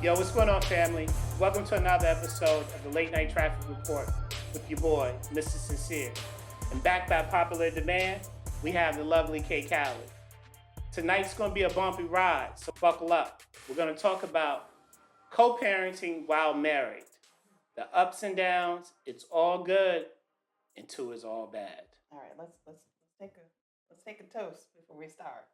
Yo, what's going on, family? Welcome to another episode of the Late Night Traffic Report with your boy, Mr. Sencere. And backed by popular demand, we have the lovely Kay Callie. Tonight's going to be a bumpy ride, so buckle up. We're going to talk about co-parenting while married. The ups and downs, it's all good until it's all bad. All right, let's take a toast before we start.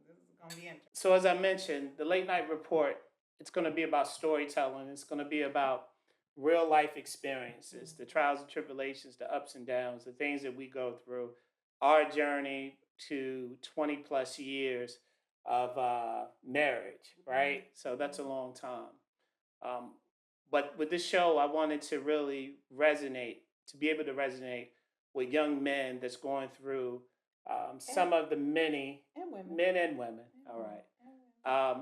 This is gonna be interesting. So as I mentioned, the Late Night Report, it's going to be about storytelling. It's going to be about real life experiences, the trials and tribulations, the ups and downs, the things that we go through, our journey to 20 plus years of marriage, right? So that's a long time. Um, but with this show, I wanted to really resonate, to be able to resonate with young men that's going through some of the many And women. men and women, all right,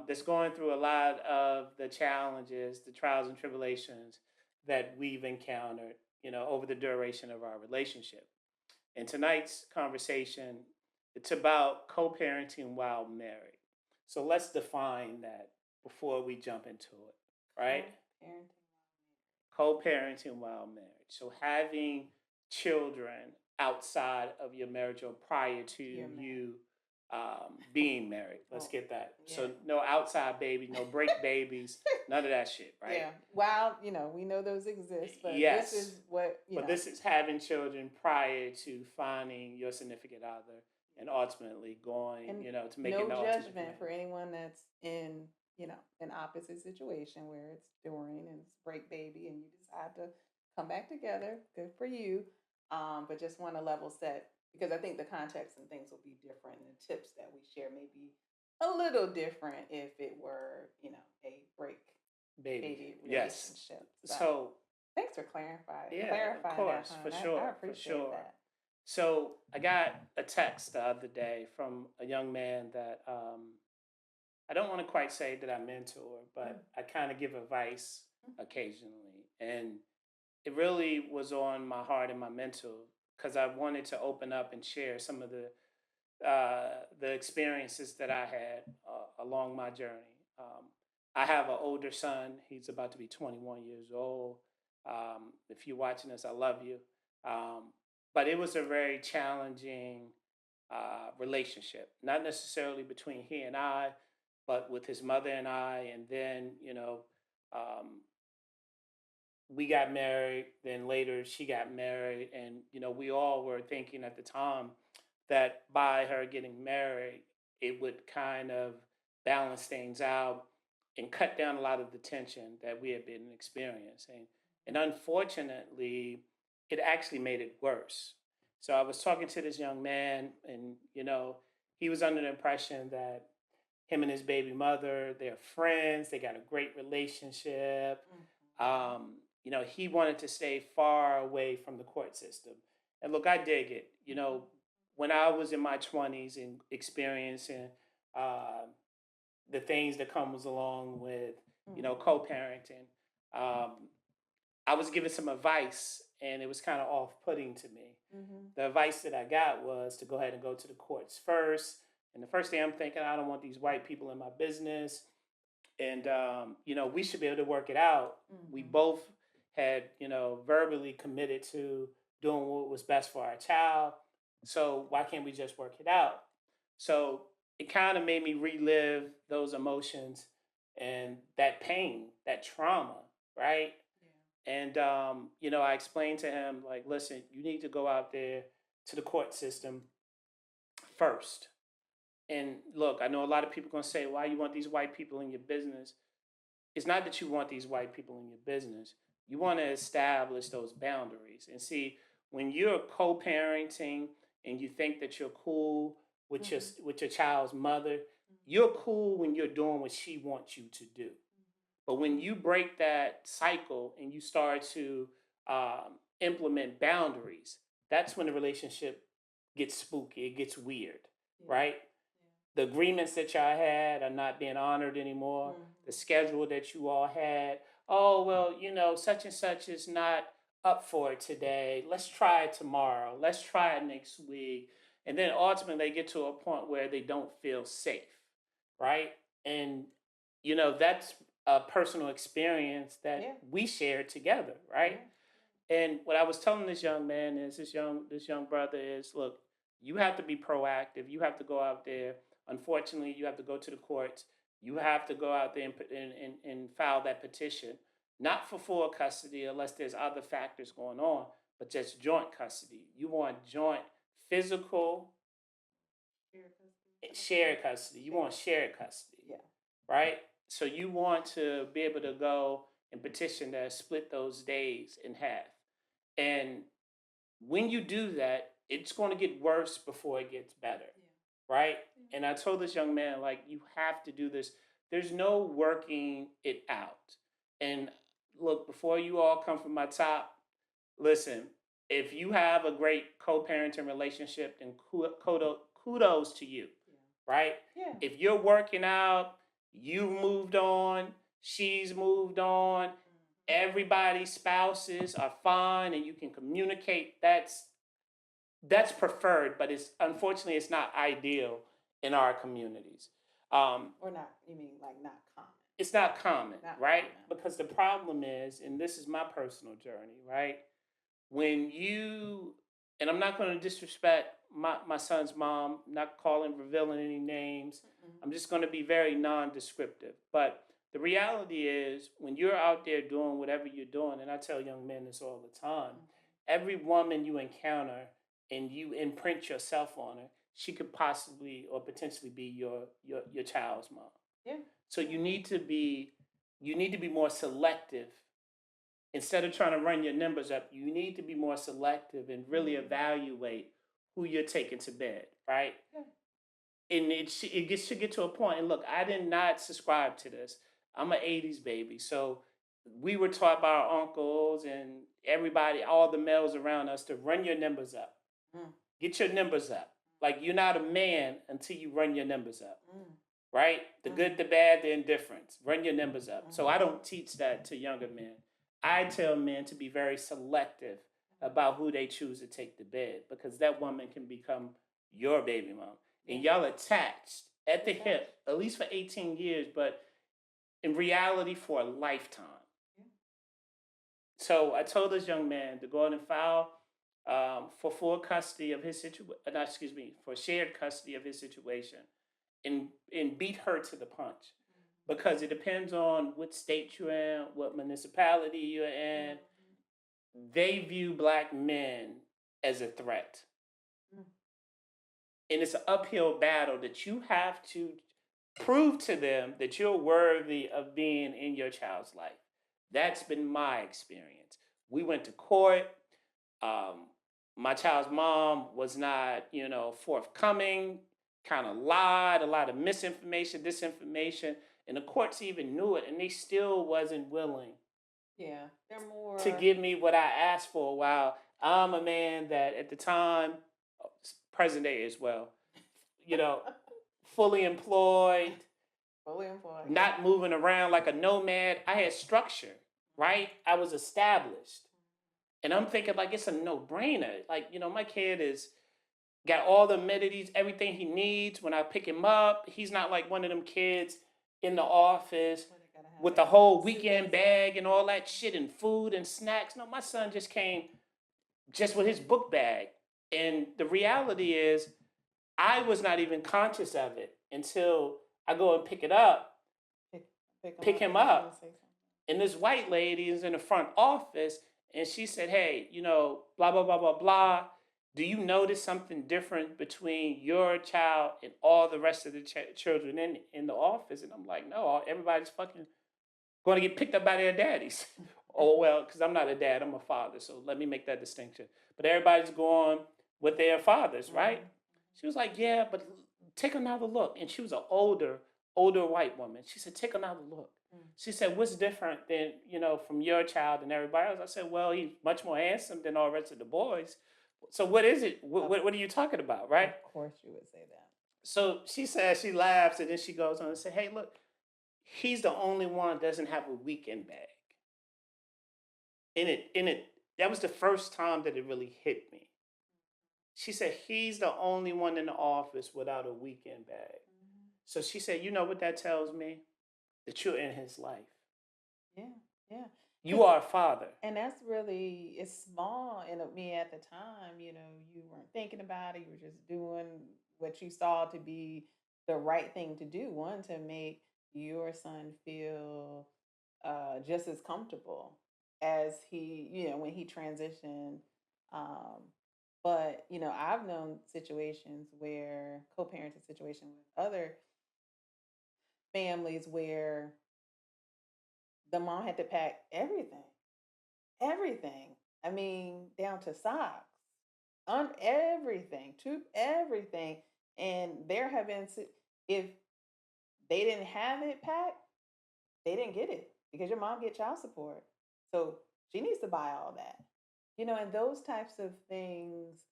that's going through a lot of the challenges, the trials and tribulations that we've encountered, over the duration of our relationship. In tonight's conversation, it's about co-parenting while married. So let's define that before we jump into it, right? Parenting. Co-parenting while married. So having children outside of your marriage or prior to you being married. Let's get that. Yeah. So no outside baby, no break babies, none of that shit, right? Yeah. Well, we know those exist, but Yes. this is what But this is having children prior to finding your significant other and ultimately going, And to make no the ultimate judgment commitment. for anyone that's in, an opposite situation where it's during and it's break baby and you decide to come back together. Good for you. But just want to level set because I think the context and things will be different and the tips that we share may be a little different if it were, a break baby Yes. relationship. So thanks for clarifying. yeah, clarifying of course, that, for hon. sure, I for appreciate sure. that. So I got a text the other day from a young man that I don't want to quite say that I mentor, but I kind of give advice occasionally. And it really was on my heart and my mental because I wanted to open up and share some of the experiences that I had along my journey. I have an older son. He's about to be 21 years old. If you're watching this, I love you. But it was a very challenging relationship, not necessarily between he and I, but with his mother and I. And then, um, we got married. Then later she got married. And, we all were thinking at the time that by her getting married, it would kind of balance things out and cut down a lot of the tension that we had been experiencing. And unfortunately, it actually made it worse. So I was talking to this young man, and he was under the impression that him and his baby mother, they're friends, they got a great relationship. He wanted to stay far away from the court system. And look, I dig it. When I was in my 20s and experiencing uh, the things that comes along with, co-parenting, um, I was given some advice and it was kind of off-putting to me. The advice that I got was to go ahead and go to the courts first. And the first thing I'm thinking, I don't want these white people in my business. And, we should be able to work it out. We both had, verbally committed to doing what was best for our child. So why can't we just work it out? So it kind of made me relive those emotions and that pain, that trauma, right? And I explained to him, like, listen, you need to go out there to the court system first. And look, I know a lot of people are gonna say, why you want these white people in your business? It's not that you want these white people in your business. You want to establish those boundaries. And see, when you're co-parenting and you think that you're cool with your child's mother, you're cool when you're doing what she wants you to do. But when you break that cycle and you start to implement boundaries, that's when the relationship gets spooky. It gets weird, right? The agreements that y'all had are not being honored anymore. The schedule that you all had, oh, well, such and such is not up for it today. Let's try it tomorrow. Let's try it next week. And then ultimately they get to a point where they don't feel safe, right? And, that's a personal experience that Yeah. we shared together, right? Yeah. And what I was telling this young man is this young brother is, look, you have to be proactive. You have to go out there. Unfortunately, you have to go to the courts. You have to go out there and file that petition, not for full custody unless there's other factors going on, but just joint custody. You want joint physical Shared custody. shared custody. You want shared custody, Yeah. right? So you want to be able to go and petition to split those days in half. And when you do that, it's going to get worse before it gets better, Yeah. right? Yeah. And I told this young man, like, you have to do this. There's no working it out. And look, before you all come from my top, listen, if you have a great co-parenting relationship, then kudos to you, right? Yeah. If you're working out, you've moved on, she's moved on, everybody's spouses are fine and you can communicate, that's preferred, but it's unfortunately it's not ideal in our communities. Or not, you mean like not common? It's not common, Not right? common. Because the problem is, and this is my personal journey, right? When you, and I'm not going to disrespect my son's mom, not calling, revealing any names. I'm just going to be very non-descriptive. But the reality is, when you're out there doing whatever you're doing, and I tell young men this all the time, every woman you encounter and you imprint yourself on her, she could possibly or potentially be your child's mom. Yeah. So you need to be more selective. Instead of trying to run your numbers up, you need to be more selective and really evaluate who you're taking to bed, right? Yeah. And should get to a point. And look, I did not subscribe to this. I'm an '80s baby, so we were taught by our uncles and everybody, all the males around us, to run your numbers up. Mm. Get your numbers up. Like, you're not a man until you run your numbers up, Mm. right? The good, the bad, the indifference. Run your numbers up. So I don't teach that to younger men. I tell men to be very selective about who they choose to take to bed, because that woman can become your baby mom. And y'all attached at the hip, at least for 18 years, but in reality for a lifetime. So I told this young man to go ahead and file for full custody of his situation, excuse me, for shared custody of his situation, and beat her to the punch. Because it depends on what state you're in, what municipality you're in. They view black men as a threat. And it's an uphill battle that you have to prove to them that you're worthy of being in your child's life. That's been my experience. We went to court. Um, my child's mom was not, forthcoming, kind of lied, a lot of misinformation, disinformation, and the courts even knew it, and they still wasn't willing Yeah. They're more to give me what I asked for. While I'm a man that at the time, present day as well, you know, fully employed, fully employed. not moving around like a nomad. I had structure, right? I was established. And I'm thinking, like, it's a no-brainer. Like, my kid is got all the amenities, everything he needs. When I pick him up, he's not like one of them kids in the office Where they gotta have with the that whole suitcase weekend up. bag and all that shit and food and snacks. No, my son just came just with his book bag. And the reality is, I was not even conscious of it until I go and pick it up, pick him and up. say something. And this white lady is in the front office, and she said, hey, blah, blah, blah, blah, blah. Do you notice something different between your child and all the rest of the children in the office? And I'm like, no, everybody's fucking going to get picked up by their daddies. Oh, well, because I'm not a dad, I'm a father. So let me make that distinction. But everybody's going with their fathers, right? She was like, yeah, but take another look. And she was an older white woman. She said, take another look. She said, what's different than, from your child and everybody else? I said, well, he's much more handsome than all the rest of the boys. So what is it? What are you talking about, right? Of course you would say that. So she says, she laughs, and then she goes on and says, hey, look, he's the only one that doesn't have a weekend bag. That was the first time that it really hit me. She said, he's the only one in the office without a weekend bag. So she said, you know what that tells me? That you're in his life. Yeah, yeah. You 'Cause are a father. and that's really it's small and me at the time, you weren't thinking about it, you were just doing what you saw to be the right thing to do. One, to make your son feel just as comfortable as he, when he transitioned. Um, but I've known situations where co-parenting situation with other families where the mom had to pack everything. Everything. I mean, down to socks, on everything, to everything. And there have been, if they didn't have it packed, they didn't get it because your mom get child support. So she needs to buy all that. And those types of things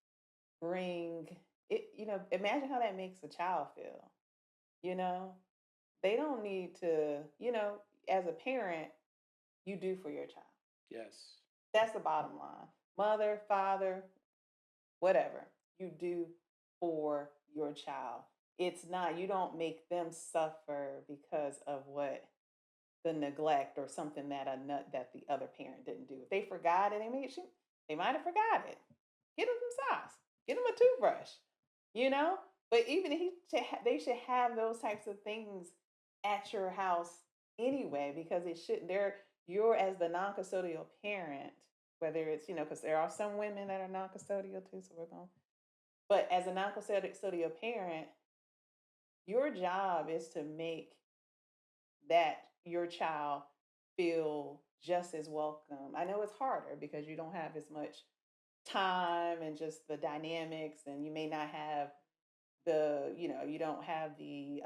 bring it, imagine how that makes a child feel, you know? They don't need to, as a parent, you do for your child. Yes. That's the bottom line. Mother, father, whatever you do for your child. It's not, you don't make them suffer because of what the neglect or something that a nut that the other parent didn't do. If they forgot it, they might have forgot it. Get them some socks. Get them a toothbrush. You know. But even they should have those types of things at your house anyway, because it should. You're as the non-custodial parent, whether it's because there are some women that are non-custodial too. So we're going. But as a non-custodial parent, your job is to make that your child feel just as welcome. I know it's harder because you don't have as much time and just the dynamics, and you may not have you don't have the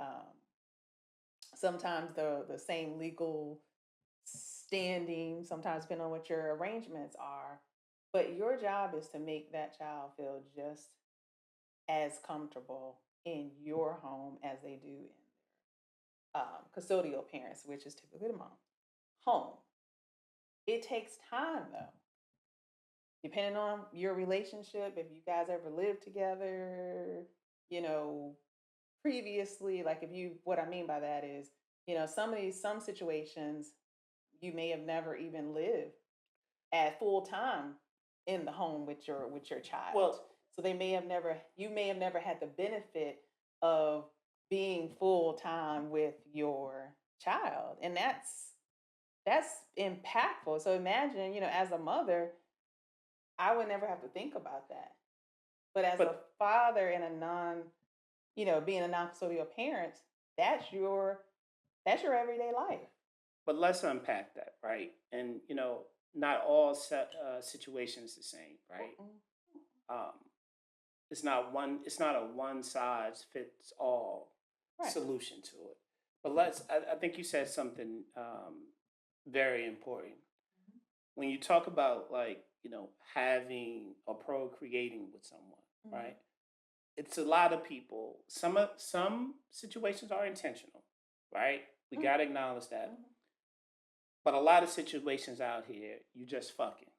sometimes the same legal standing, sometimes depending on what your arrangements are. But your job is to make that child feel just as comfortable in your home as they do in custodial parents, which is typically the mom, home. It takes time though, depending on your relationship. If you guys ever lived together, you know, previously, like if you, what I mean by that is, some situations you may have never even lived at full time in the home with your child. Well, So you may have never had the benefit of being full time with your child. And that's impactful. So imagine, as a mother, I would never have to think about that. But as a but father and a being a non-custodial parent, that's your that's your everyday life. let's unpack that, right? And not all situations the same, right? Mm-mm. Um, it's not one. It's not a one size fits all Right. solution to it. But let's. I think you said something very important when you talk about like having or procreating with someone, Mhm. right? It's a lot of people. Some situations are intentional, right? We Mhm. gotta acknowledge that. Mhm. But a lot of situations out here, you just fucking.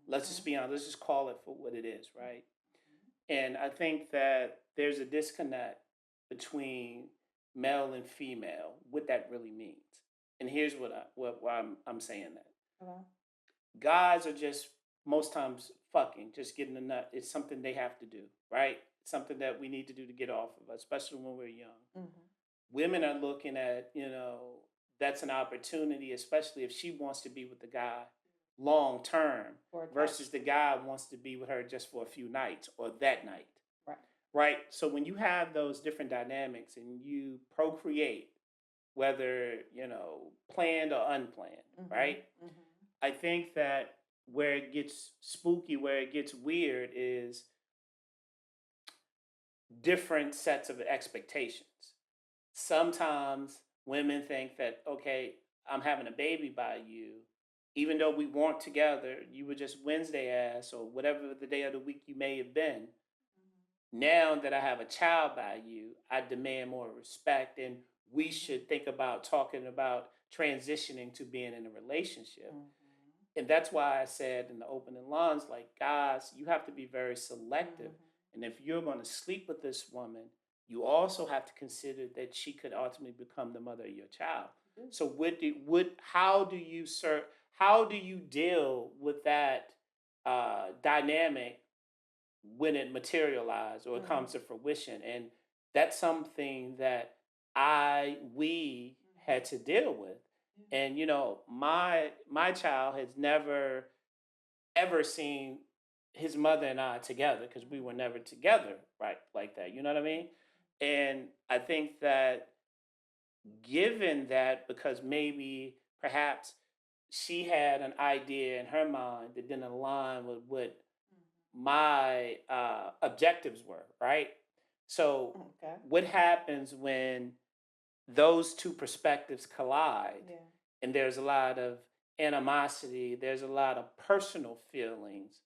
Let's just Mhm. be honest. Let's just call it for what it is, right? And I think that there's a disconnect between male and female, what that really means. And here's why I'm saying that. Hello? Guys are just most times fucking, just getting a nut. It's something they have to do, right? It's something that we need to do to get off of us, especially when we're young. Mhm. Women are looking at, that's an opportunity, especially if she wants to be with the guy long term Or versus the attachment. guy wants to be with her just for a few nights or that night. Right. Right. So when you have those different dynamics and you procreate, whether, planned or unplanned, Mhm. right? Mhm. I think that where it gets spooky, where it gets weird is different sets of expectations. Sometimes women think that, okay, I'm having a baby by you, even though we weren't together, you were just Wednesday ass or whatever the day of the week you may have been. Now that I have a child by you, I demand more respect, and we Mhm. should think about talking about transitioning to being in a relationship. Mhm. And that's why I said in the opening lines, like, guys, you have to be very selective. Mhm. And if you're going to sleep with this woman, you also have to consider that she could ultimately become the mother of your child. do. So how do you how do you deal with that dynamic when it materialized or it Mhm. comes to fruition? And that's something that we had Mhm. to deal with. Yeah. And my child has never ever seen his mother and I together because we were Mhm. never together right like that. You know what I mean? And I think that given that, because maybe perhaps she had an idea in her mind that didn't align with what my objectives were, right? So, Mhm. Okay. what happens when those two perspectives collide Yeah. and there's a lot of animosity, there's a lot of personal feelings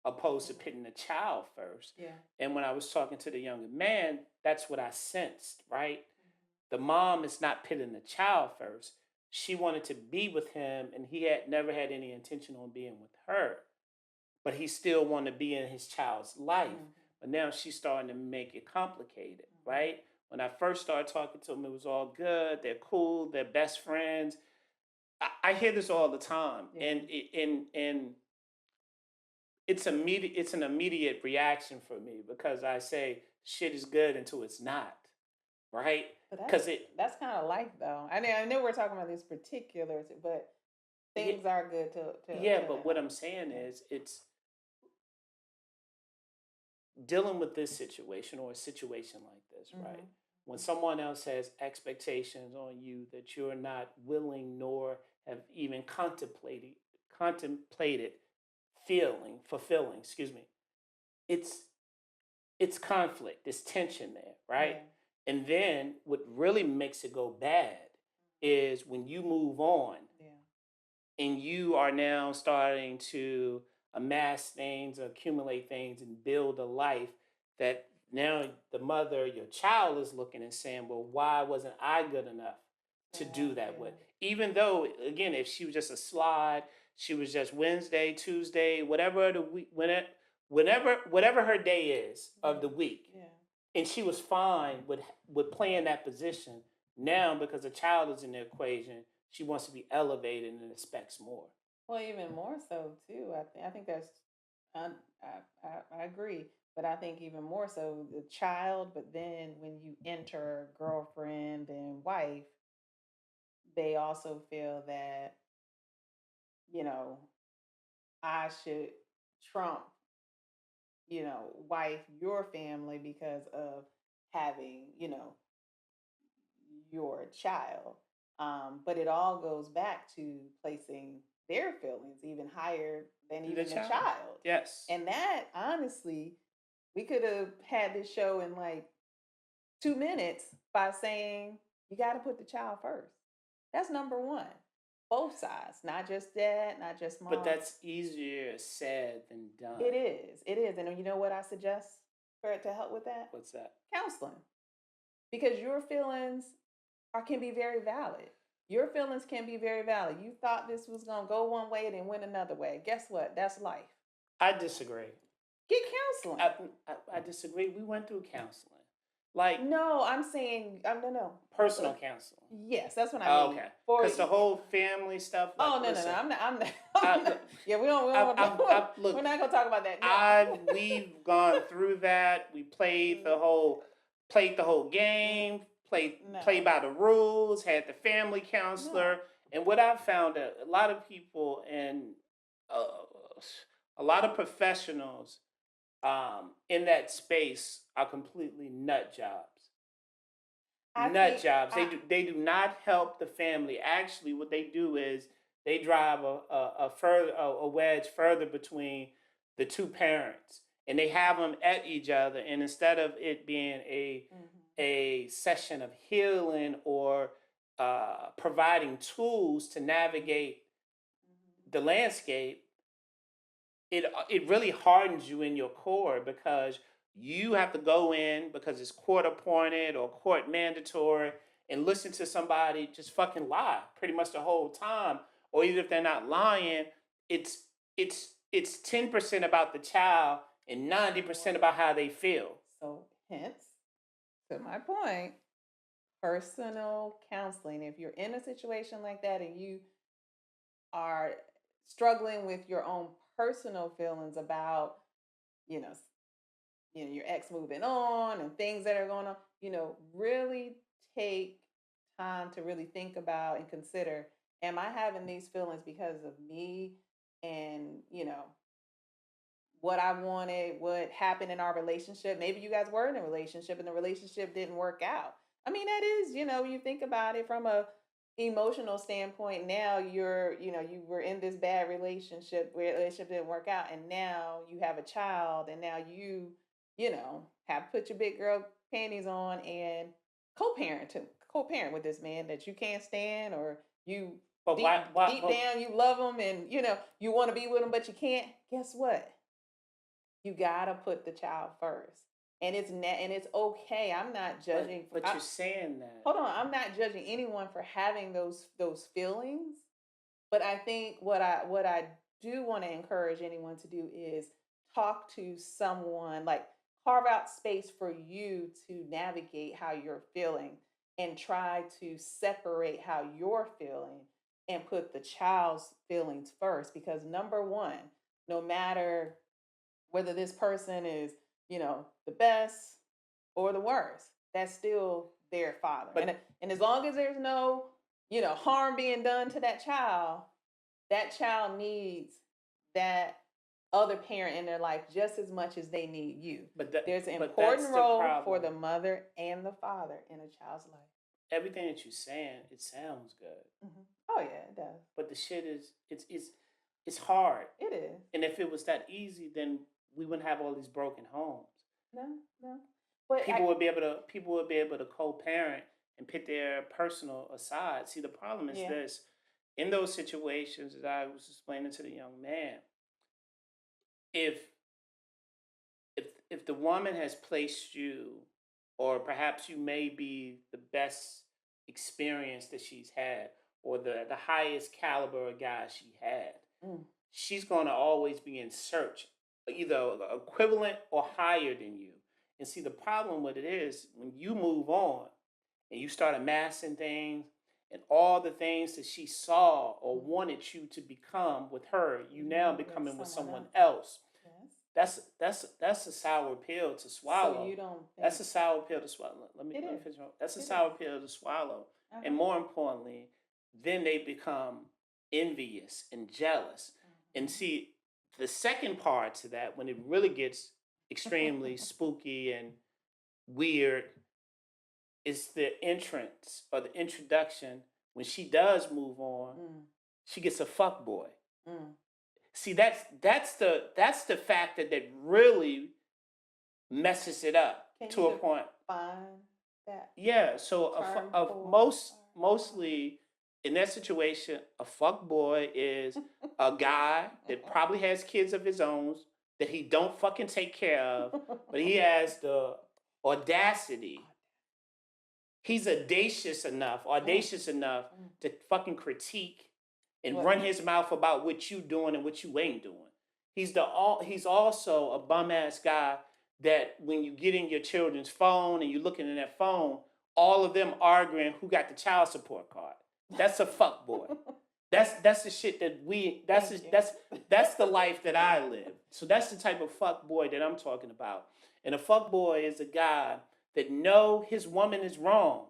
opposed to Mhm. putting the child first? Yeah. And when I was talking to the younger man, that's what I sensed, right? Mhm. The mom is not putting the child first. She wanted to be with him, and he had never had any intention on being with her, but he still wanted to be in his child's life. Mhm. But now she's starting to make it complicated, Mhm. right? When I first started talking to him, it was all good. They're cool. They're best friends. I hear this all the time, Yeah. and it's immediate. It's an immediate reaction for me because I say shit is good until it's not, right? But Because it, that's kind of life, though. I know we're talking about this particulars, but yeah, things are good yeah. till But they're what not. I'm saying Yeah. is, it's dealing with this situation or a situation like this, right? Mhm. When someone else has expectations on you that you're not willing nor have even contemplated fulfilling, excuse me. It's it's conflict, it's tension there, right? Yeah. And then what really makes it go bad is when you move on Yeah. and you are now starting to amass things, accumulate things, and build a life that now the mother, your child, is looking and saying, well, why wasn't I good enough To to have. do that with? Yeah. Even though, again, if she was just a slide, she was just Wednesday, Tuesday, whatever the week, whatever her day is of the Yeah. week, Yeah. and she was fine with playing that position. Now, because a child is in the equation, she wants to be elevated and expects more. Well, even more so too. I think that's. I, I agree, but I think even more so the child. But then when you enter girlfriend and wife, they also feel that you know I should trump wife your family because of having your child. But it all goes back to placing their feelings even higher than The even the child. child. Yes. And that, honestly, we could have had this show in like 2 minutes by saying, you got to put the child first. That's number one. Both sides, not just dad, not just But mom. that's easier said than It done. is. It is. And you know what I suggest for it to help with that? What's that? Counseling. Because your feelings can be very valid. Your feelings can be very valid. You thought this was gonna go one way and then went another way. Guess what? That's life. I disagree. Get counseling. I, I disagree. We went through counseling, like No, I'm saying no, no. Uh, personal counseling. yes, that's what I Oh, mean. okay. For Because the whole family stuff, like, oh no, no, no. listen, I'm not. I, Yeah, we don't we're look, not gonna talk about that now. we've gone through that. We played the whole game, played No, by the rules, had the family no. counselor, and what I've found that a lot of people and uh, a lot of professionals in that space are completely nut jobs. I Nut think jobs. They do not help the family. Actually, what they do is they drive a wedge further between the two parents, and they have them at each other. And instead of it being mhm, a session of healing or providing tools to navigate mhm. the landscape, it really hardens you in your core because you have to go in because it's court appointed or court mandatory and listen to somebody just fucking lie pretty much the whole time. Or even if they're not lying, it's it's 10% about the child and 90% about how they feel. So hence to my point, personal counseling. If you're in a situation like that and you are struggling with your own personal feelings about, you know, your ex moving on and things that are going on, really take time to really think about and consider, am I having these feelings because of me and, what I wanted, what happened in our relationship? Maybe you guys were in a relationship and the relationship didn't work out. I mean, that is, you think about it from a emotional standpoint. Now you were in this bad relationship didn't work out, and now you have a child, and now have put your big girl panties on and co-parent with this man that you can't stand, or you But deep why, deep down you love him, and you want to be with him but you can't. Guess what? You gotta put the child first, and it's okay. I'm not judging. but you're saying that. Hold on, I'm not judging anyone for having those feelings, but I think what I do want to encourage anyone to do is talk to someone, like carve out space for you to navigate how you're feeling, and try to separate how you're feeling and put the child's feelings first, because number one, no matter whether this person is, the best or the worst, that's still their father. But And as long as there's no, harm being done to that child needs that other parent in their life just as much as they need you. There's an but that's important the role for problem. the mother and the father in a child's life. Everything that you're saying, it sounds good, Oh yeah, it does. but the shit is it's hard. It is. And if it was that easy, then we wouldn't have all these broken homes. No, no. But People would be able to co-parent and put their personal aside. See, the problem is yeah. this: in those situations, as I was explaining to the young man, if if the woman has placed you, or perhaps you may be the best experience that she's had, or the highest caliber of guy she had, Mm. she's going to always be in search, either equivalent or higher than you. And see, the problem with it is when you move on and you start amassing things, and all the things that she saw or wanted you to become with her, you now With becoming with someone someone else. else. Yes. That's a sour pill to So swallow. you don't That's think a sour pill to swallow. Let me it is? finish. That's a It is. sour pill to swallow. And Uh-huh. more importantly, then they become envious and jealous. And Mhm. see, the second part to that, when it really gets extremely spooky and weird, is the entrance or the introduction. When she does move on, Mm, she gets a fuck boy. mm. See, that's the factor that really messes it up Can to you a point. define that Yeah, so term most for mostly in that situation, a fuck boy is a guy that probably has kids of his own that he don't fucking take care of, but he has the audacity. He's Mm, audacious enough mm. to fucking critique and What? run his mouth about what you doing and what you ain't doing. He's also a bum ass guy that when you get in your children's phone and you're looking in that phone, all of them arguing who got the child support card. That's a fuck boy. That's the shit that we Thank you. that's the life that I live. So that's the type of fuck boy that I'm talking about. And a fuck boy is a guy that know his woman is wrong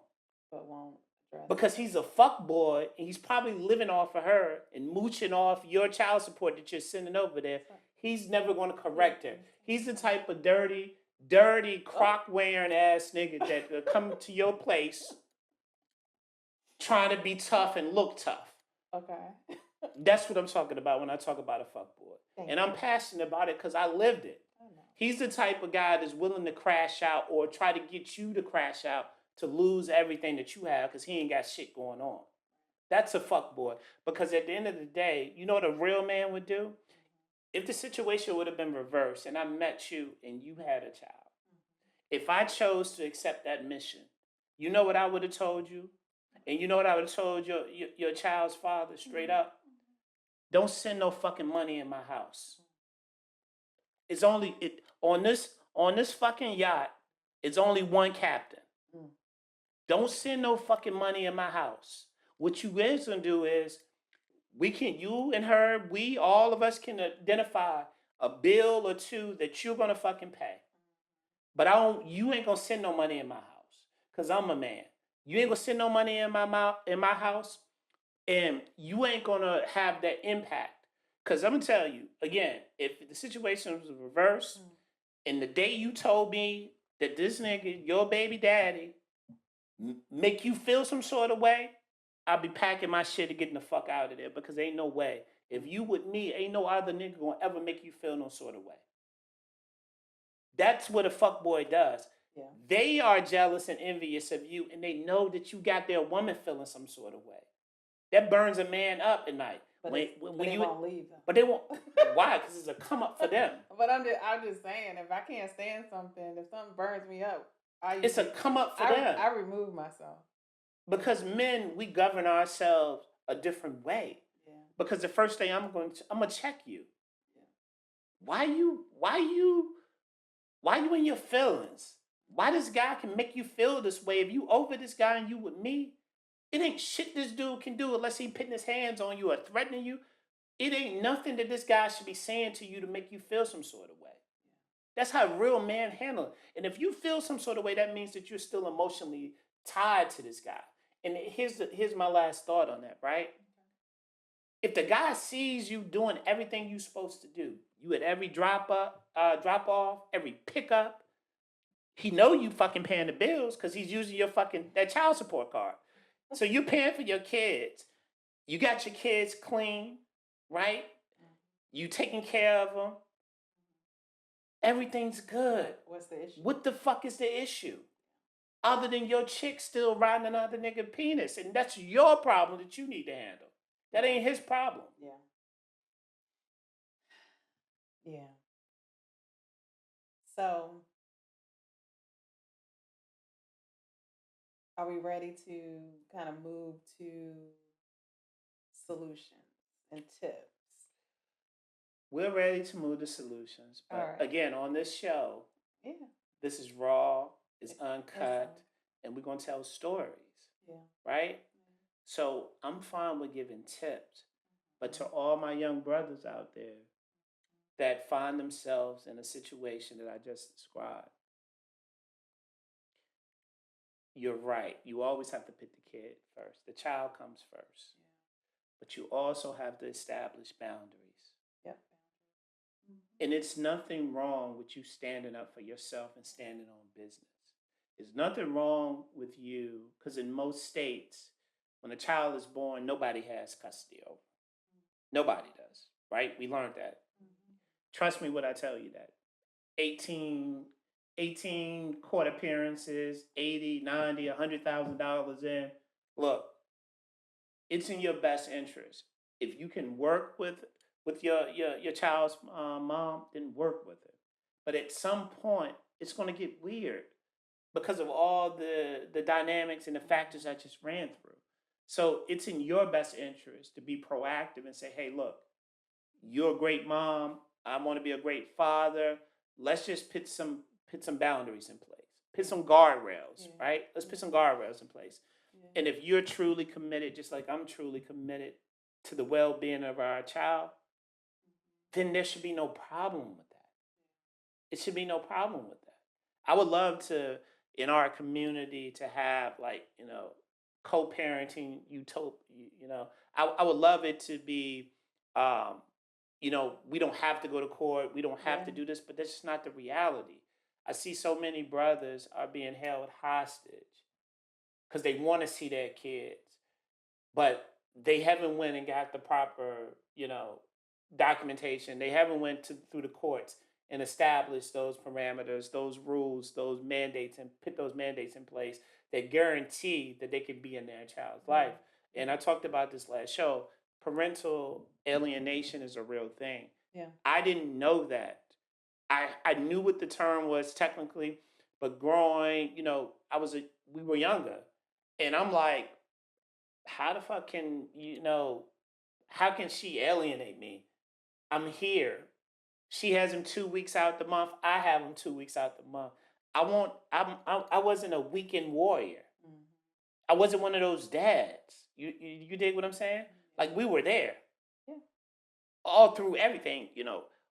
But won't address because it. he's a fuck boy and he's probably living off of her and mooching off your child support that you're sending over there. So- He's never going to yeah, correct her. yeah, He's the yeah. type of dirty Oh, crock wearing ass nigga that will come to your place trying to be tough and look tough. okay. That's what I'm talking about when I talk about a fuck boy. Thank And I'm you. passionate about it because I lived it. I know. He's the type of guy that's willing to crash out or try to get you to crash out to lose everything that you have because he ain't got shit going on. That's a fuck boy. Because at the end of the day, you know what a real man would do? If the situation would have been reversed and I met you and you had a child, if I chose to accept that mission, you know what I would have told you? And you know what I would have told your child's father straight up? Don't send no fucking money in my house. It's only it on this fucking yacht. It's only one captain. Mm. Don't send no fucking money in my house. What you guys gonna do is you and her, all of us can identify a bill or two that you're gonna fucking pay. But you ain't gonna send no money in my house. Cause I'm a man. You ain't gonna send no money in my house, and you ain't gonna have that impact. Cause I'm gonna tell you, again, if the situation was reversed, and the day you told me that this nigga, your baby daddy, make you feel some sort of way, I'll be packing my shit and getting the fuck out of there, because ain't no way. If you with me, ain't no other nigga gonna ever make you feel no sort of way. That's what a fuck boy does. Yeah. They are jealous and envious of you, and they know that you got their woman feeling some sort of way. That burns a man up at night. But they won't leave them. But they won't. Why? Because it's a come up for them. But I'm just saying, if I can't stand something, if something burns me up, it's a come up for them. I remove myself. Because men, we govern ourselves a different way. Yeah. Because the first thing I'm gonna check you. Yeah. Why you in your feelings? Why this guy can make you feel this way? If you over this guy and you with me, it ain't shit this dude can do unless he putting his hands on you or threatening you. It ain't nothing that this guy should be saying to you to make you feel some sort of way. That's how a real man handle it. And if you feel some sort of way, that means that you're still emotionally tied to this guy. And here's my last thought on that, right? If the guy sees you doing everything you're supposed to do, you at every drop off, every pickup, he know you fucking paying the bills because he's using your that child support card. So you're paying for your kids. You got your kids clean, right? You taking care of them. Everything's good. What's the issue? What the fuck is the issue? Other than your chick still riding another nigga penis. And that's your problem that you need to handle. That ain't his problem. Yeah. Yeah. So, are we ready to kind of move to solutions and tips? We're ready to move to solutions. But again, on this show, this is raw, it's uncut, and we're going to tell stories. Yeah. Right? So I'm fine with giving tips. But to all my young brothers out there that find themselves in a situation that I just described, you're right. You always have to put the kid first. The child comes first. Yeah. But you also have to establish boundaries. Yep. And it's nothing wrong with you standing up for yourself and standing on business. There's nothing wrong with you, because in most states, when a child is born, nobody has custody over. Nobody does, right? We learned that. Trust me when I tell you that. 18 court appearances, 80, 90, $100,000 in. Look, it's in your best interest. If you can work with your child's mom, then work with her. But at some point, it's going to get weird because of all the dynamics and the factors I just ran through. So it's in your best interest to be proactive and say, hey, look, you're a great mom. I want to be a great father. Let's just put some boundaries in place. Put some guardrails, right? Let's put some guardrails in place. Yeah. And if you're truly committed, just like I'm truly committed to the well-being of our child, then there should be no problem with that. It should be no problem with that. I would love to, in our community, to have co-parenting utopia. I would love it to be, we don't have to go to court. We don't have to do this, but that's just not the reality. I see so many brothers are being held hostage because they want to see their kids, but they haven't went and got the proper, documentation. They haven't went through the courts and established those parameters, those rules, those mandates, and put those mandates in place that guarantee that they can be in their child's life. And I talked about this last show. Parental alienation is a real thing. Yeah. I didn't know that. I knew what the term was technically, but growing, we were younger. And I'm like, how the fuck can, how can she alienate me? I'm here. She has him 2 weeks out the month. I have him 2 weeks out the month. I wasn't a weekend warrior. I wasn't one of those dads. You dig what I'm saying? Like we were there Yeah. all through everything.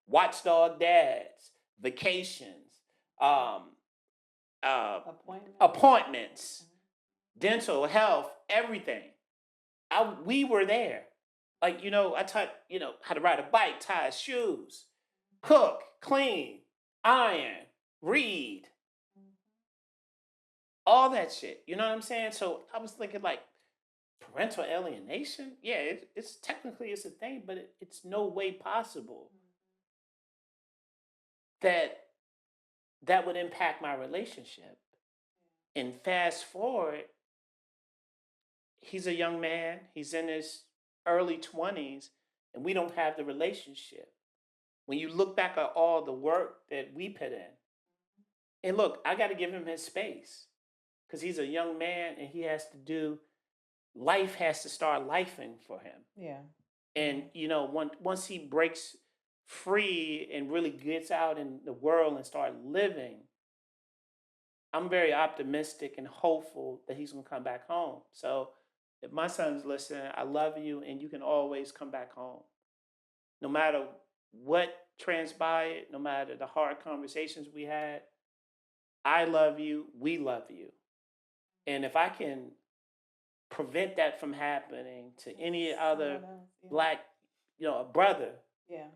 Watchdog dads, vacations, um, Appointment. appointments, dental, health, everything. We were there. Like, I taught, how to ride a bike, tie shoes, cook, clean, iron, read, all that shit. You know what I'm saying? So I was thinking like parental alienation. Yeah, it's technically it's a thing, but it's no way possible that that would impact my relationship. And fast forward, he's a young man. He's in his early 20s, and we don't have the relationship. When you look back at all the work that we put in, and look, I got to give him his space because he's a young man and he has to do life has to start lifing for him. Yeah. And once he breaks free and really gets out in the world and start living, I'm very optimistic and hopeful that he's gonna come back home. So if my son's listening, I love you and you can always come back home. No matter what transpired, no matter the hard conversations we had, I love you, we love you. And if I can prevent that from happening to any other Someone else. Yeah. black, a brother, Yeah.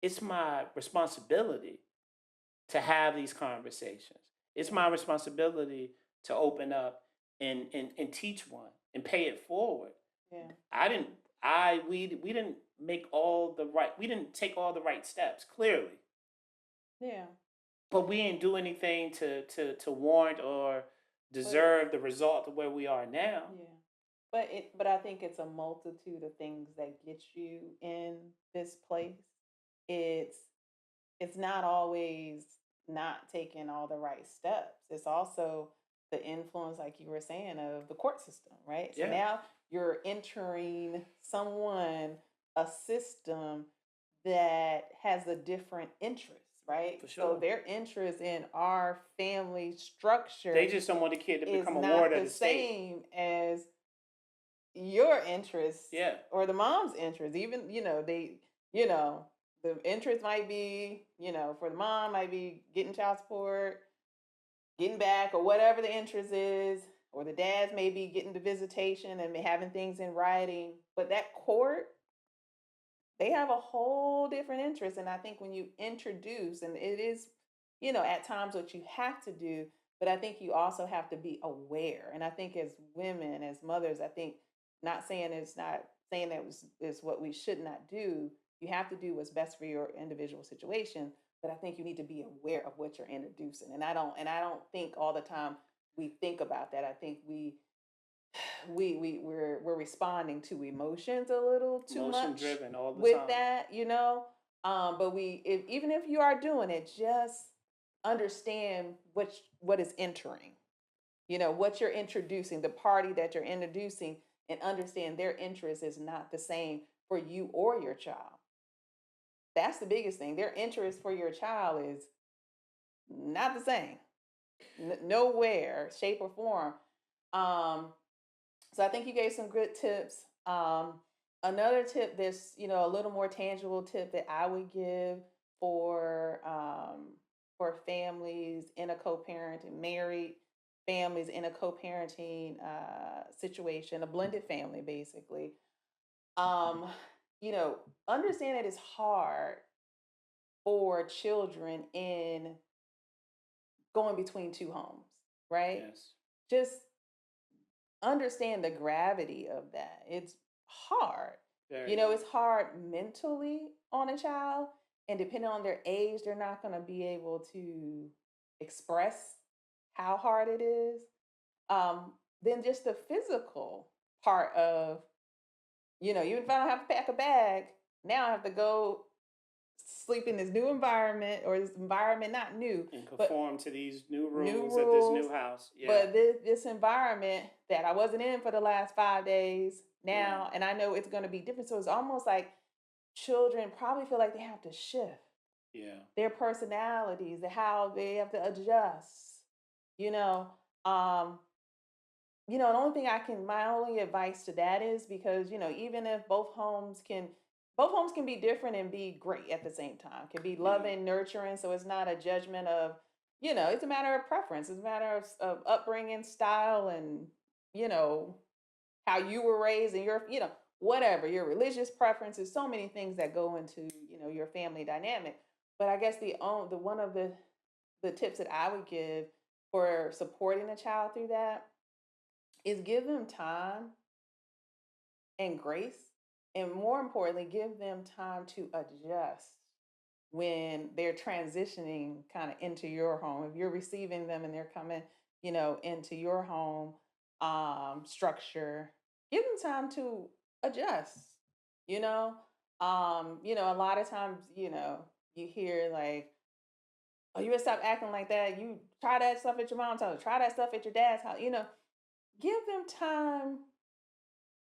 it's my responsibility to have these conversations. It's my responsibility to open up and teach one and pay it forward. Yeah. I didn't I we didn't make all the right we didn't take all the right steps, clearly. Yeah. But we didn't do anything to warrant or deserve the result of where we are now. Yeah. But I think it's a multitude of things that get you in this place. It's it's not always not taking all the right steps. It's also the influence, like you were saying, of the court system, right? So Yeah, now you're entering a system that has a different interest, right? for So sure. their interest in our family They structure just don't want the kid to is become a not ward of the the state. same as your interest Yeah, or the mom's interest. Even, you know, the interest might be, for the mom might be getting child support, getting back, or whatever the interest is, or the dads may be getting the visitation and having things in writing. But that court, they have a whole different interest. And I think when you introduce, and it is, at times what you have to do, but I think you also have to be aware. And I think as women, as mothers, I think not saying that is what we should not do. You have to do what's best for your individual situation. But I think you need to be aware of what you're introducing. And I don't think all the time we think about that. I think we're responding to emotions a little too emotion much driven all the with time. that. But even if you are doing it, just understand what is entering, what you're introducing, the party that you're introducing, and understand their interest is not the same for you or your child. That's the biggest thing. Their interest for your child is not the same. Nowhere, shape, or form. Um, So I think you gave some good tips. Another tip that's, a little more tangible tip that I would give for families in a co-parenting, married families in a co-parenting situation, a blended family basically. Um, understand that it's hard for children in going between two homes, right? Yes, Just understand the gravity of that. It's hard. very It's much. hard mentally on a child, and depending on their age, they're not going to be able to express how hard it is. Then just the physical part of, even if I don't have to pack a bag, now I have to go sleep in this new environment, or this environment not new, And but conform to these new new rules at this rules. new house. Yeah, But this environment that I wasn't in for the last 5 days yeah, now, and I know it's going to be different. So it's almost like children probably feel like they have to shift yeah. their personalities, and how they have to adjust. You know, um, the only thing my only advice to that is because, even if both homes can be different and be great at the same time, can be Mhm. loving, nurturing. So it's not a judgment of, it's a matter of preference. It's a matter of upbringing, style, and, you know, how you were raised and whatever, your religious preferences, so many things that go into, your family dynamic. But I guess the one of the tips that I would give for supporting a child through that is give them time and grace, and more importantly, give them time to adjust when they're transitioning kind of into your home. If you're receiving them and they're coming, into your home structure, give them time to adjust, you know. A lot of times, you hear like, oh, you better stop acting like that. You try that stuff at your mom's house, try that stuff at your dad's house, give them time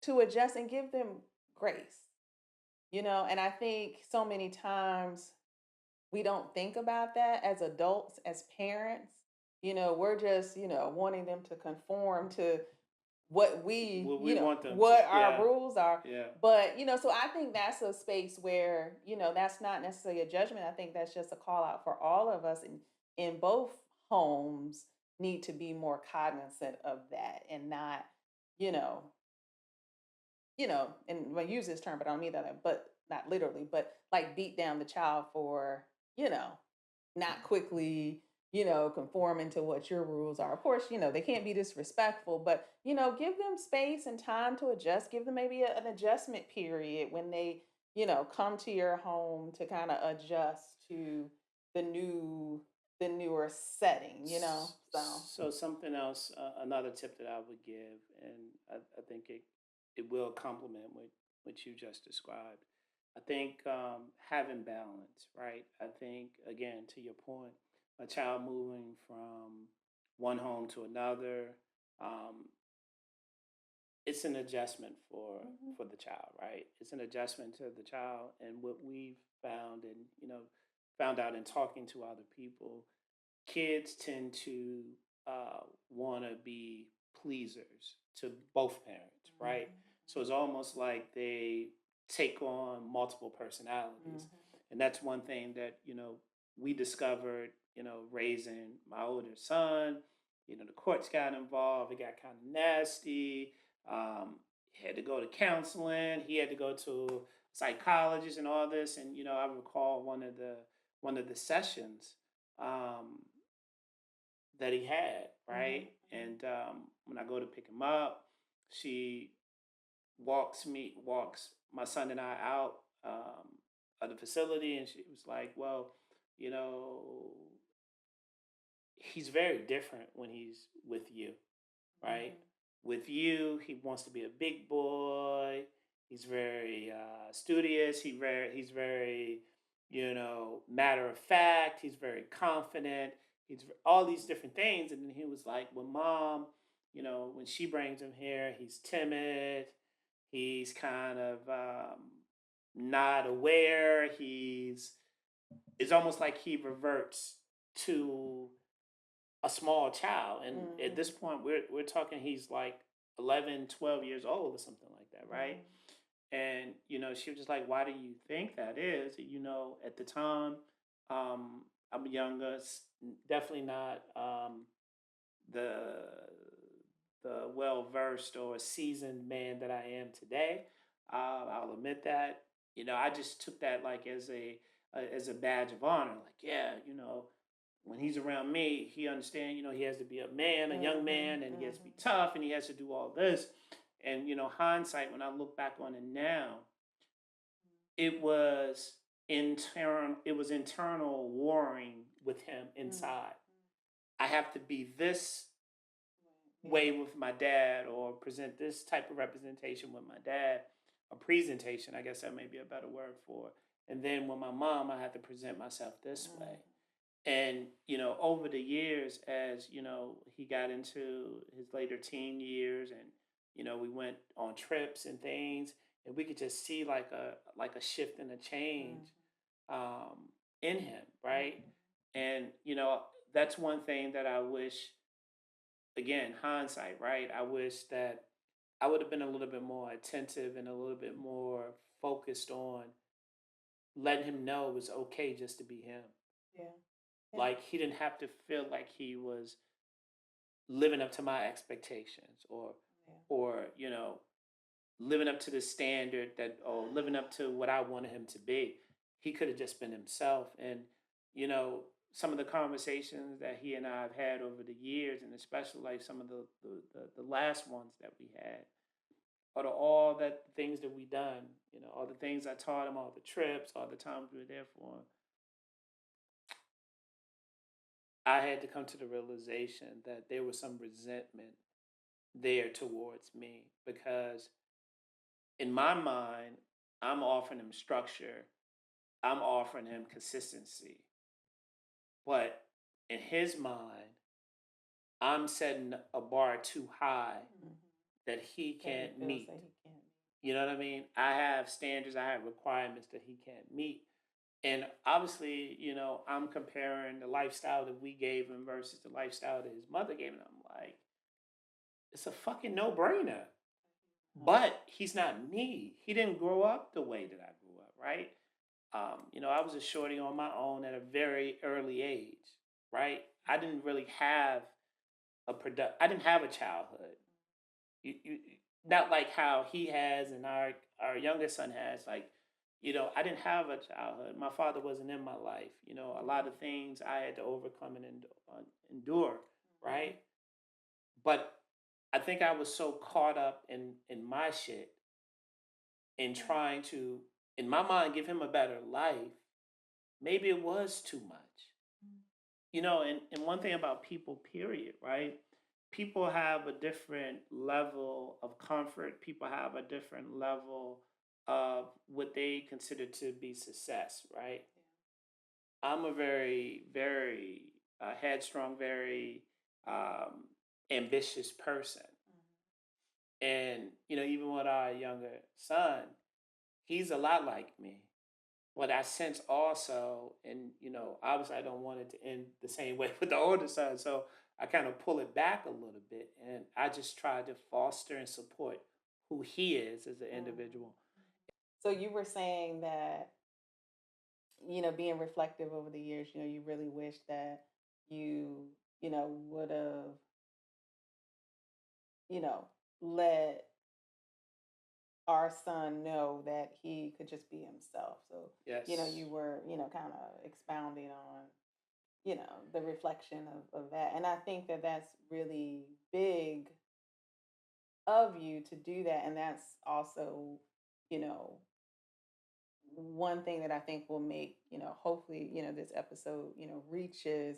to adjust and give them grace, and I think so many times we don't think about that as adults, as parents. We're just, wanting them to conform to what What we want them to, what our yeah, rules are. yeah. But, so I think that's a space where, that's not necessarily a judgment. I think that's just a call out for all of us in both homes need to be more cognizant of that and not, you know, and I use this term, but I don't mean that, but not literally, but like beat down the child for, not quickly, conforming to what your rules are. Of course, they can't be disrespectful, but, give them space and time to adjust. Give them maybe an adjustment period when they, come to your home to kind of adjust to the new, the newer setting, so. So something else, another tip that I would give, and I think it will complement what you just described. I think having balance, right? I think again to your point, a child moving from one home to another, um, it's an adjustment Mhm, for the child, right? It's an adjustment to the child, and what we've found, and found out in talking to other people, kids tend to want to be pleasers to both parents, right? So it's almost like they take on multiple mhm, personalities. mhm, And that's one thing that, we discovered, raising my older son. The courts got involved, it got kind of nasty. He had to go to counseling, he had to go to psychologist and all this. And, I recall one of the sessions. Um, that he had, mhm, right? And when I go to pick him up, she walks my son and I out of the facility, and she was like, "Well, you know, he's very different when he's with you, right? mhm, With you, he wants to be a big boy. He's very studious. He's very, matter of fact. He's very confident. All these different things." And then he was like, "Well, mom, when she brings him here, he's timid. He's kind of not aware. It's almost like he reverts to a small child." And at this mhm, point, we're talking he's like 11, 12 years old or something like that, right? mhm, And she was just like, "Why do you think that is?" At the time, I'm younger, definitely not the well versed or seasoned man that I am today. I'll admit that. I just took that like as a badge of honor. Like, yeah, when he's around me, he understands. He has to be a man, a young mhm, man, and he has to be mhm, tough, and he has to do all this. And hindsight, when I look back on it now, it was internal warring with him mhm, inside. I have to be this yeah, way with my dad, or present this type of representation with my dad, a presentation, I guess that may be a better word for it. And then with my mom, I had to present myself this mhm, way. And over the years, as he got into his later teen years, and we went on trips and things, and we could just see like a shift and a change mhm, in him, right? mhm, And that's one thing that I wish again, hindsight, right? I wish that I would have been a little bit more attentive and a little bit more focused on letting him know it was okay just to be him. Yeah. Yeah. Like he didn't have to feel like he was living up to my expectations Yeah. or living up to the standard that or living up to what I wanted him to be. He could have just been himself. And, you know, some of the conversations that he and I have had over the years, and especially like some of the last ones that we had, or all that things that we done, all the things I taught him, all the trips, all the times we were there for him, I had to come to the realization that there was some resentment there towards me because in my mind, I'm offering him structure, I'm offering him consistency. But in his mind, I'm setting a bar too high Mhm. that he That he can't feels meet. that he can't. You know what I mean? I have standards, I have requirements that he can't meet. And obviously, I'm comparing the lifestyle that we gave him versus the lifestyle that his mother gave him. I'm like, it's a fucking no brainer. But he's not me. He didn't grow up the way that I grew up, right? I was a shorty on my own at a very early age, right? I didn't really have I didn't have a childhood. You not like how he has and our youngest son has. Like, I didn't have a childhood. My father wasn't in my life. A lot of things I had to overcome and endure, right? But I think I was so caught up in my shit and trying to, in my mind, give him a better life. Maybe it was too much. And one thing about people, period, right? People have a different level of comfort. People have a different level of what they consider to be success, right? I'm a very, very headstrong, very um, ambitious person. And, even with our younger son, he's a lot like me. But I sense also, and obviously I don't want it to end the same way with the older son, so I kind of pull it back a little bit, and I just try to foster and support who he is as an individual. So you were saying that, being reflective over the years, you really wish that you, would have, let our son know that he could just be himself. So, Yes, you were, kind of expounding on, the reflection of that. And I think that that's really big of you to do that. And that's also, you know, one thing that I think will make, hopefully, this episode, reaches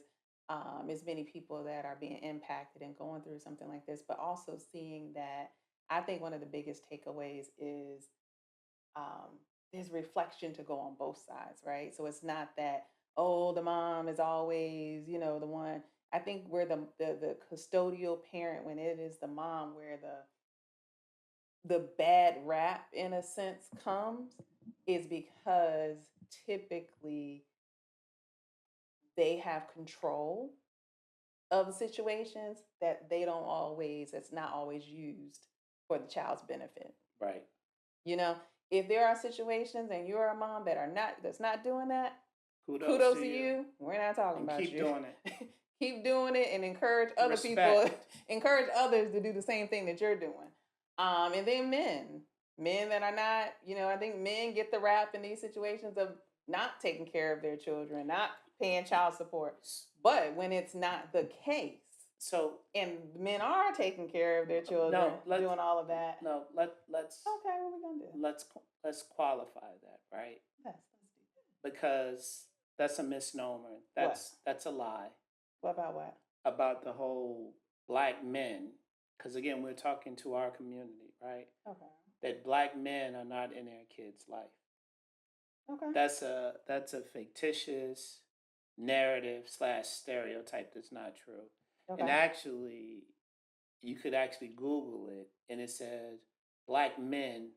as many people that are being impacted and going through something like this, but also seeing that I think one of the biggest takeaways is there's reflection to go on both sides, right? So it's not that, oh, the mom is always, the one. I think we're the custodial parent when it is the mom where the bad rap in a sense comes is because typically they have control of situations that they don't always, it's not always used for the child's benefit. right. You know, if there are situations and you're a mom that's not doing that, Kudos, kudos to to you, you. We're not talking and about keep you. doing it. Keep doing it and encourage other people, Respect. encourage others to do the same thing that you're doing. And then men that are not, I think men get the rap in these situations of not taking care of their children, not paying child support. But when it's not the case, So and men are taking care of their children, no, let's doing all of that. no let's Okay, what we gonna do? let's qualify that, right? Let's do Because that's a misnomer. What? That's a lie What about what? about the whole black men. Because again, we're talking to our community, right? Okay. That black men are not in their kids' life. Okay. That's a fictitious narrative slash stereotype that's not true. And Okay. actually, you could actually Google it, and it says black men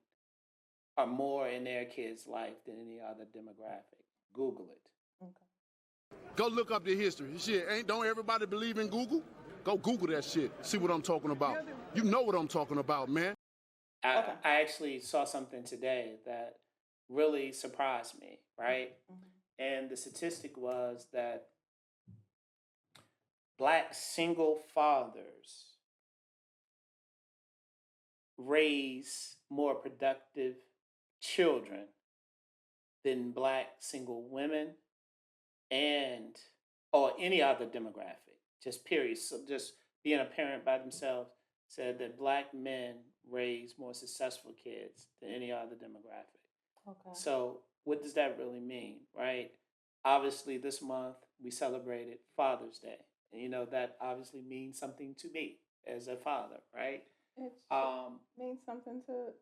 are more in their kids' life than any other demographic. Google it. Okay. Go look up the history. Shit, don't everybody believe in Google? Go Google that shit. See what I'm talking about. You know what I'm talking about, man. Okay. I actually saw something today that really surprised me, right? And the statistic was that Black single fathers raise more productive children than Black single women and or any other demographic, just period. So just being a parent by themselves said that Black men raise more successful kids than any other demographic. Okay. So what does that really mean, right? Obviously, this month we celebrated Father's Day, and you know that obviously means something to me as a father, right? It Um, means something to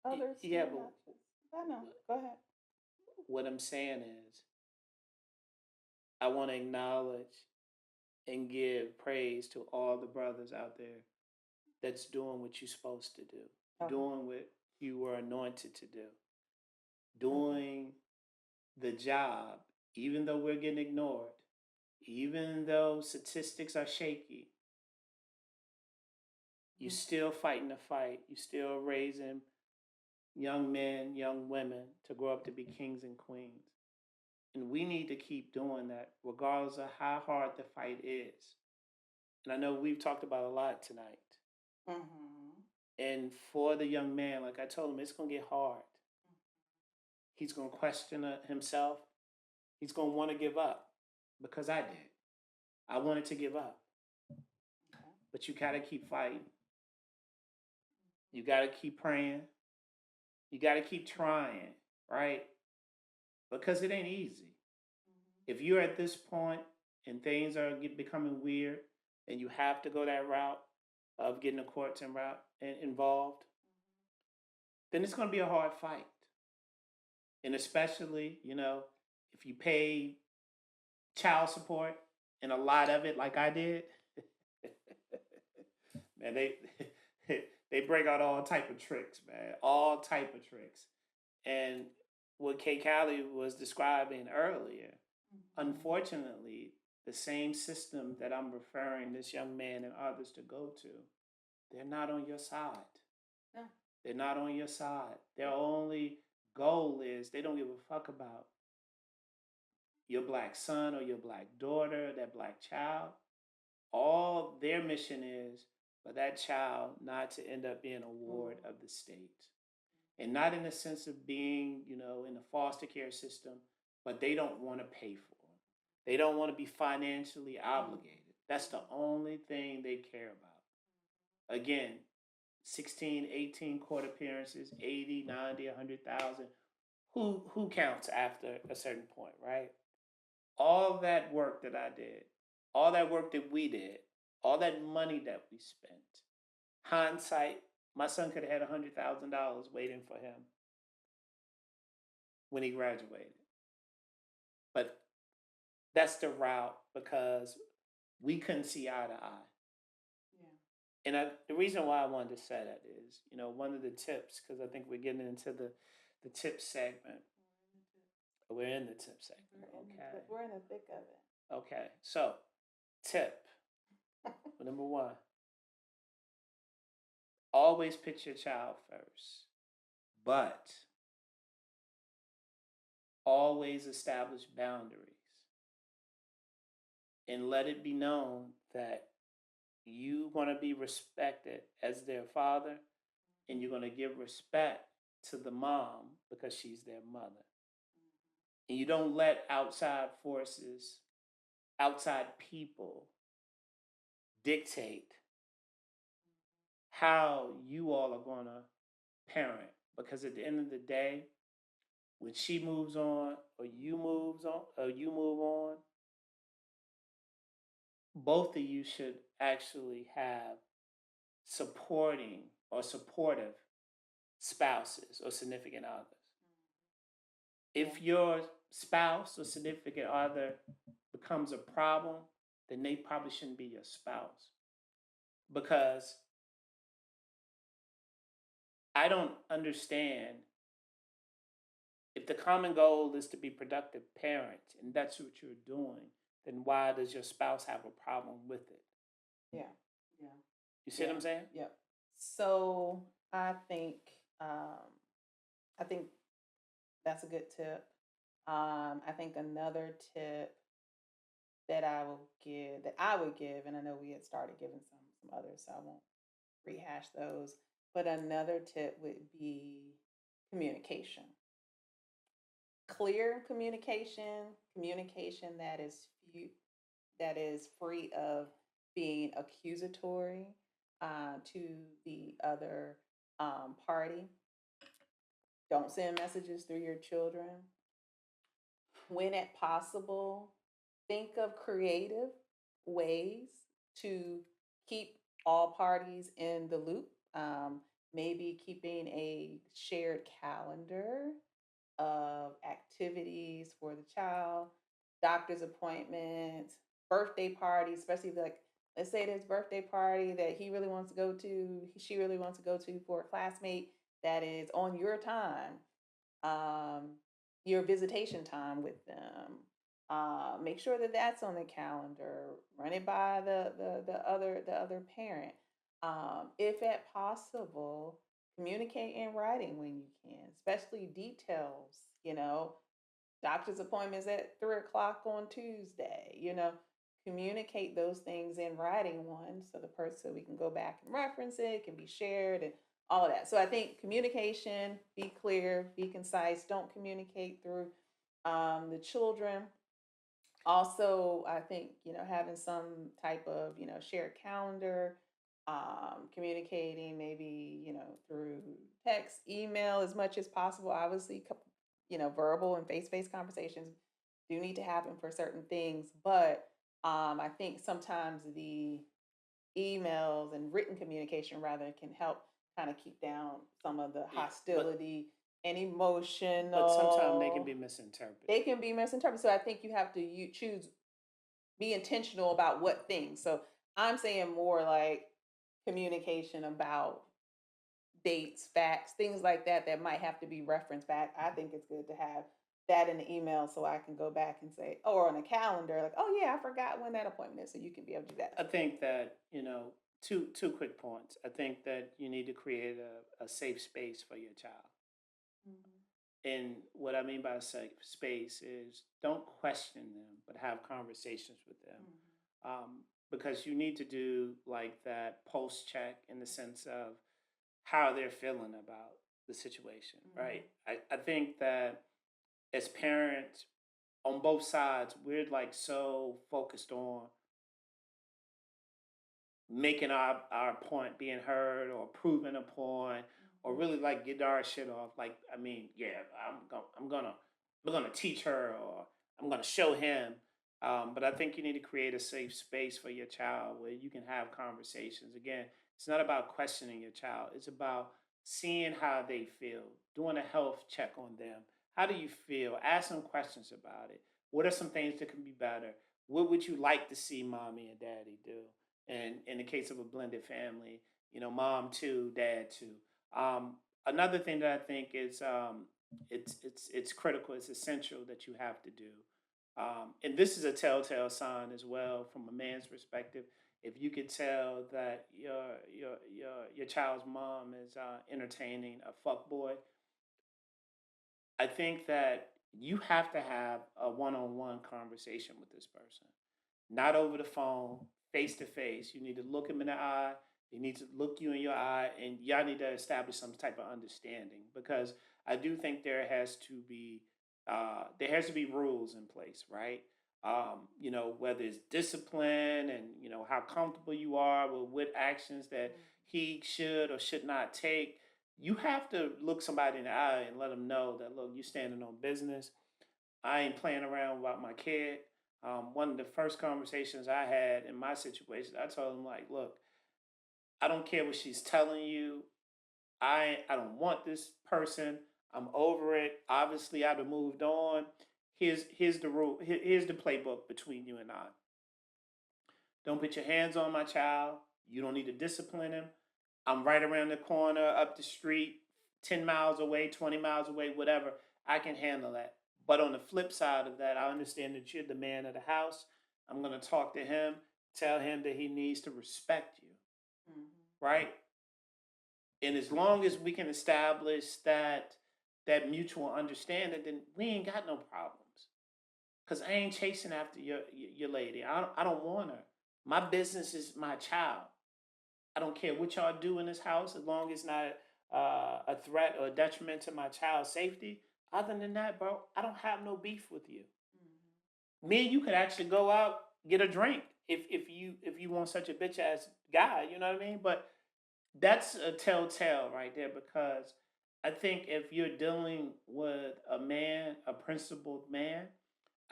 others. yeah, too, but not just- I know. Go ahead. what I'm saying is, I want to acknowledge and give praise to all the brothers out there that's doing what you're supposed to do, Okay. doing what you were anointed to do, Okay. doing the job, even though we're getting ignored, even though statistics are shaky, you're still fighting the fight. You're still raising young men, young women to grow up to be kings and queens. And we need to keep doing that regardless of how hard the fight is. And I know we've talked about a lot tonight. Mm-hmm. And for the young man, like I told him, it's going to get hard. He's going to question himself. He's going to want to give up because I did. I wanted to give up. Okay. But you got to keep fighting. You got to keep praying. You got to keep trying, right? Because it ain't easy. If you're at this point and things are becoming weird and you have to go that route of getting the courts involved, then it's going to be a hard fight. And especially, you know, if you pay child support and a lot of it like I did, man, they break out all type of tricks, man, all type of tricks. And what Kay Callie was describing earlier, unfortunately, the same system that I'm referring this young man and others to go to, they're not on your side. No. They're not on your side. Their only goal is they don't give a fuck about your Black son or your Black daughter, that Black child. All their mission is for that child not to end up being a ward of the state. And not in the sense of being, you know, in the foster care system, but they don't want to pay for them. They don't want to be financially obligated. That's the only thing they care about. Again, 16, 18 court appearances, 80, 90, 100,000. Who counts after a certain point, right? All that work that I did, all that work that we did, all that money that we spent, hindsight, my son could have had $100,000 waiting for him when he graduated. But that's the route because we couldn't see eye to eye. Yeah. And the reason why I wanted to say that is, you know, one of the tips, because I think we're getting into the tip segment. We're in the tip segment. Okay. We're in the thick of it. Okay. So, tip number one, always put your child first, but always establish boundaries and let it be known that you're going to be respected as their father and you're going to give respect to the mom because she's their mother. And you don't let outside forces, outside people dictate how you all are going to parent. Because at the end of the day, when she moves on or you move on, both of you should actually have supporting or supportive spouses or significant others. If your spouse or significant other becomes a problem, then they probably shouldn't be your spouse. Because I don't understand if the common goal is to be productive parent and that's what you're doing, then why does your spouse have a problem with it? Yeah. Yeah. You see what I'm saying? Yep. So I think um, I think that's a good tip. I think another tip that I would give, and I know we had started giving some others, so I won't rehash those. But another tip would be communication. Clear communication, communication that is free of being accusatory to the other party. Don't send messages through your children. When at possible, think of creative ways to keep all parties in the loop. Maybe keeping a shared calendar of activities for the child, doctor's appointments, birthday parties, especially like let's say there's birthday party that he really wants to go to, she really wants to go to for a classmate that is on your time, um, your visitation time with them. Make sure that that's on the calendar. Run it by the other parent. If at possible, communicate in writing when you can, especially details. You know, doctor's appointments at 3 o'clock on Tuesday. Communicate those things in writing one so the person so we can go back and reference it, can be shared and all of that. So I think communication, be clear, be concise, don't communicate through the children. Also, I think, having some type of, shared calendar, communicating maybe, through text, email as much as possible. Obviously, verbal and face-to-face conversations do need to happen for certain things, but I think sometimes the emails and written communication rather can help kind of keep down some of the Yeah, hostility and but sometimes they can be emotional. misinterpreted. They can be misinterpreted. So I think you have to choose, be intentional about what things. So I'm saying more like communication about dates, facts, things like that that might have to be referenced back. I think it's good to have that in the email so I can go back and say, or on a calendar, like, oh yeah, I forgot when that appointment is. So you can be able to do that. I think that, two quick points. I think that you need to create a safe space for your child. Mhm. And what I mean by safe space is don't question them, but have conversations with them. Because you need to do like that post check in the sense of how they're feeling about the situation, right? I think that as parents on both sides, we're like so focused on making our point being heard or proving a point or Mhm. really like getting our shit off. Like, I mean, yeah, I'm gonna teach her or I'm gonna show him. But I think you need to create a safe space for your child where you can have conversations. Again, it's not about questioning your child. It's about seeing how they feel, doing a health check on them. How do you feel? Ask them questions about it. What are some things that can be better? What would you like to see mommy and daddy do? And in the case of a blended family, mom too, dad too. Another thing that I think is it's critical, it's essential that you have to do, and this is a telltale sign as well from a man's perspective. If you could tell that your child's mom is entertaining a fuck boy, I think that you have to have a one-on-one conversation with this person, not over the phone, face to face. You need to look him in the eye. He needs to look you in your eye, and y'all need to establish some type of understanding because I do think there has to be rules in place, right? Whether it's discipline and how comfortable you are with what actions that he should or should not take. You have to look somebody in the eye and let them know that look, you standing on business. I ain't playing around about my kid. One of the first conversations I had in my situation, I told him like, look, I don't care what she's telling you. I don't want this person. I'm over it. Obviously, I've moved on. Here's the rule. Here's the playbook between you and I. Don't put your hands on my child. You don't need to discipline him. I'm right around the corner, up the street, 10 miles away, 20 miles away, whatever. I can handle that. But on the flip side of that, I understand that you're the man of the house. I'm going to talk to him. tell him that he needs to respect you, Mhm. right? And as long as we can establish that mutual understanding, then we ain't got no problems. Cause I ain't chasing after your lady. I don't want her. My business is my child. I don't care what y'all do in this house, as long as it's not a threat or a detriment to my child's safety. Other than that, bro, I don't have no beef with you. Me and you could actually go out, get a drink if you want such a bitch ass guy, you know what I mean? But that's a telltale right there, because I think if you're dealing with a man, a principled man,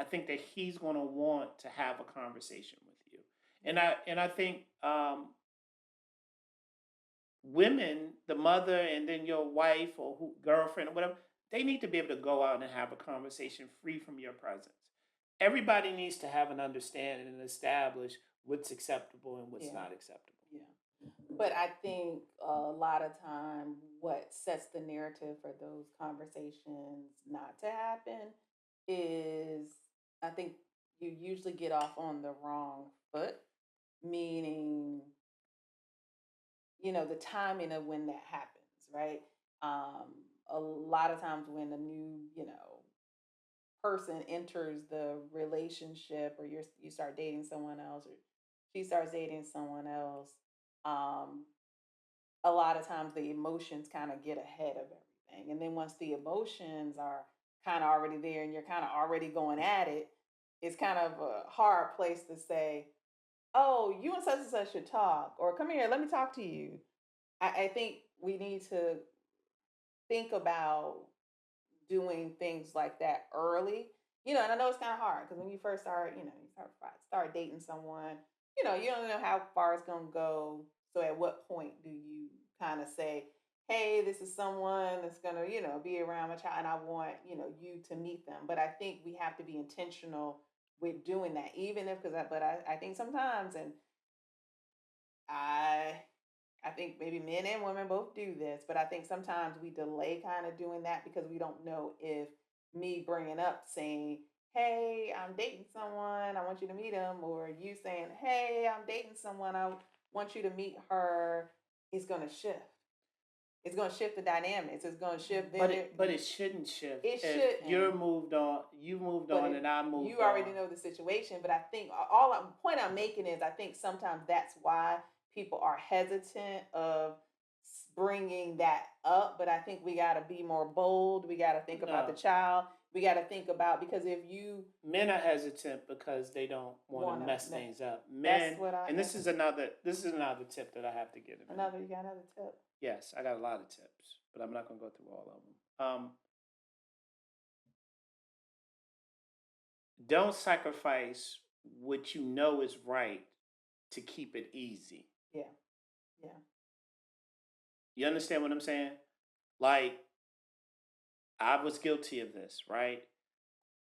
I think that he's going to want to have a conversation with you. And I think women, the mother, and then your wife or girlfriend or whatever, they need to be able to go out and have a conversation free from your presence. Everybody needs to have an understanding and establish what's acceptable and what's Yeah. not acceptable. Yeah. But I think a lot of time what sets the narrative for those conversations not to happen is, I think you usually get off on the wrong foot, meaning, the timing of when that happens, right? A lot of times when a new, person enters the relationship, or you start dating someone else, or she starts dating someone else, um, a lot of times the emotions kind of get ahead of everything. And then once the emotions are kind of already there and you're kind of already going at it, it's kind of a hard place to say, oh, you and such should talk, or come here, let me talk to you. I think we need to think about doing things like that early. And I know it's kind of hard because when you first start, start dating someone, you don't know how far it's gonna go. So at what point do you kind of say, "Hey, this is someone that's gonna, be around my child, and I want, you to meet them." But I think we have to be intentional with doing that, even if, but I think sometimes, and I I think maybe men and women both do this, but I think sometimes we delay kind of doing that because we don't know if me bringing up saying, "Hey, I'm dating someone, I want you to meet him," or you saying, "Hey, I'm dating someone, I want you to meet her," is going to shift. It's going to shift the dynamics. It's going to shift. But it shouldn't shift It if you're shouldn't. moved on, you moved But on, and I you moved already on. know the situation. But I think point I'm making is, I think sometimes that's why people are hesitant of bringing that up. But I think we got to be more bold. We got to think about the No, child. We got to think about, because if you men are hesitant because they don't want want to to, mess things up. that's Men, what I. and That's this is another tip that I have to give to men. another. You got another tip. Yes, I got a lot of tips, but I'm not going to go through all of them. Don't sacrifice what you know is right to keep it easy. Yeah. Yeah. You understand what I'm saying? Like, I was guilty of this, right?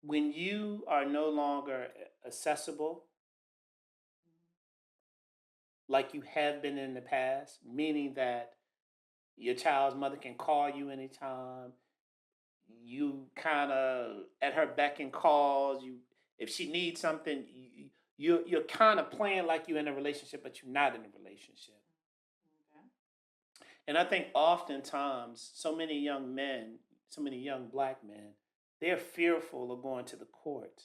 When you are no longer accessible like you have been in the past, meaning that your child's mother can call you anytime, you kind of at her beck and calls, you if she needs something, you're kind of playing like you're in a relationship, but you're not in a relationship. Okay. And I think oftentimes, so many young men, so many young black men, they're fearful of going to the court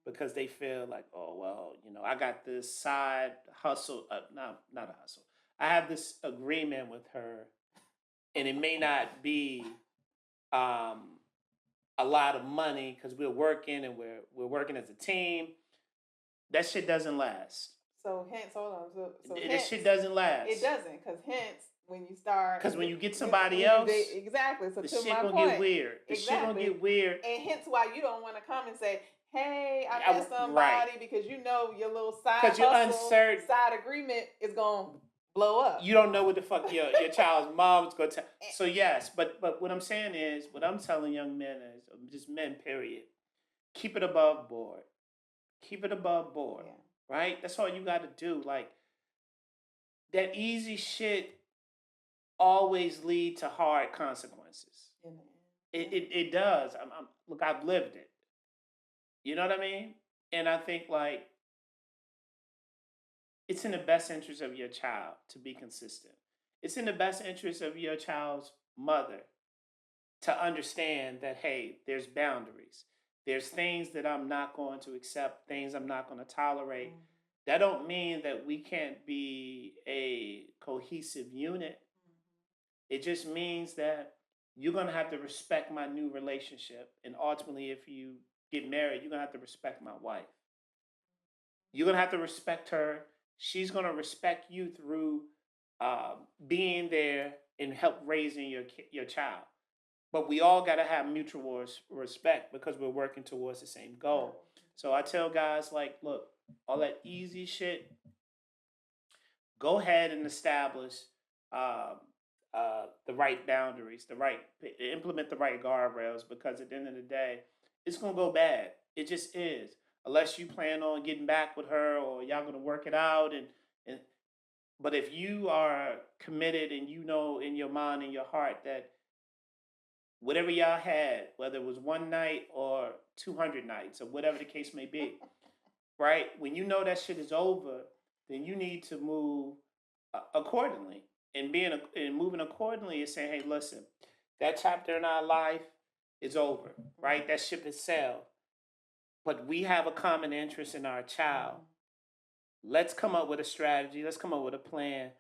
because they feel like, oh well, I got this side hustle, not a hustle. I have this agreement with her, and it may not be um, a lot of money because we're working and we're working as a team. That shit doesn't last. So hence, hold on. So That hence, shit doesn't last. it doesn't, because hence when you start, Because when you get when somebody else, exactly. So the to shit my gonna get point, weird. The shit gonna exactly, get weird. and hence why you don't want to come and say, "Hey, I met Right. somebody," because your little side Because you're hustle, uncertain. side agreement is gonna blow up. You don't know what the fuck your child's mom's gonna tell. So yes, but what I'm saying is, what I'm telling young men is, just men, period. Keep it above board. Keep it above board. Yeah. Right? That's all you got to do. Like, that easy shit always lead to hard consequences. Yeah. It does. Look, I've lived it. You know what I mean? And I think, like, it's in the best interest of your child to be consistent. It's in the best interest of your child's mother to understand that, hey, there's boundaries. There's things that I'm not going to accept, things I'm not going to tolerate. Mhm. That don't mean that we can't be a cohesive unit. It just means that you're going to have to respect my new relationship. And ultimately, if you get married, you're going to have to respect my wife. You're going to have to respect her. She's going to respect you through being there and help raising your child. But we all got to have mutual respect because we're working towards the same goal. So I tell guys, like, look, all that easy shit, go ahead and establish um, the right boundaries, implement the right guardrails, because at the end of the day, it's gonna go bad. It just is, unless you plan on getting back with her or y'all gonna work it out. And but if you are committed and you know in your mind and your heart that whatever y'all had, whether it was one night or 200 nights or whatever the case may be, right? When you know that shit is over, then you need to move accordingly. And moving accordingly is saying, hey, listen, that chapter in our life is over, right? That ship has sailed. But we have a common interest in our child. Let's come up with a strategy. Let's come up with a plan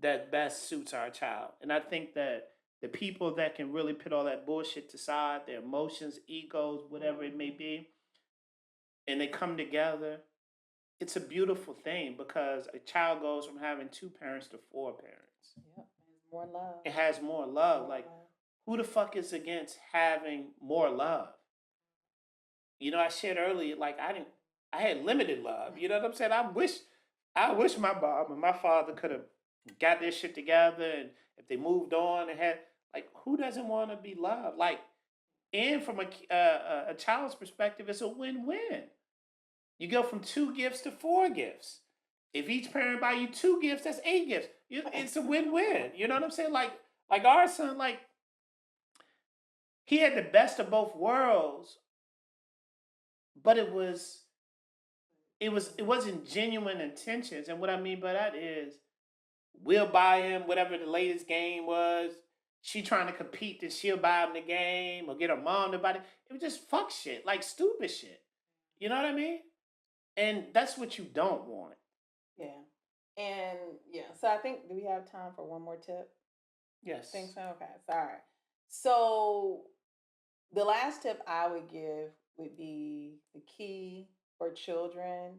that best suits our child. And I think that the people that can really put all that bullshit aside, their emotions, egos, whatever it may be, and they come together, it's a beautiful thing because a child goes from having two parents to four parents. Yep. There's more love. It has more love. More Like, love. who the fuck is against having more love? You know, I shared earlier, like I had limited love. You know what I'm saying? I wish my mom and my father could have got their shit together, and if they moved on and had, like, who doesn't want to be loved? Like, and from a child's perspective, it's a win-win. You go from 2 gifts to 4 gifts. If each parent buy you 2 gifts, that's 8 gifts. It's a win-win. You know what I'm saying? Like our son, like, he had the best of both worlds, but it wasn't genuine intentions. And what I mean by that is, we'll buy him whatever the latest game was. She trying to compete that she'll buy him the game or get her mom to buy it. It was just fuck shit, like stupid shit. You know what I mean? And that's what you don't want. Yeah. And yeah, so I think, do we have time for one more tip? Yes. Think so? Okay. Sorry. So the last tip I would give would be the key for children,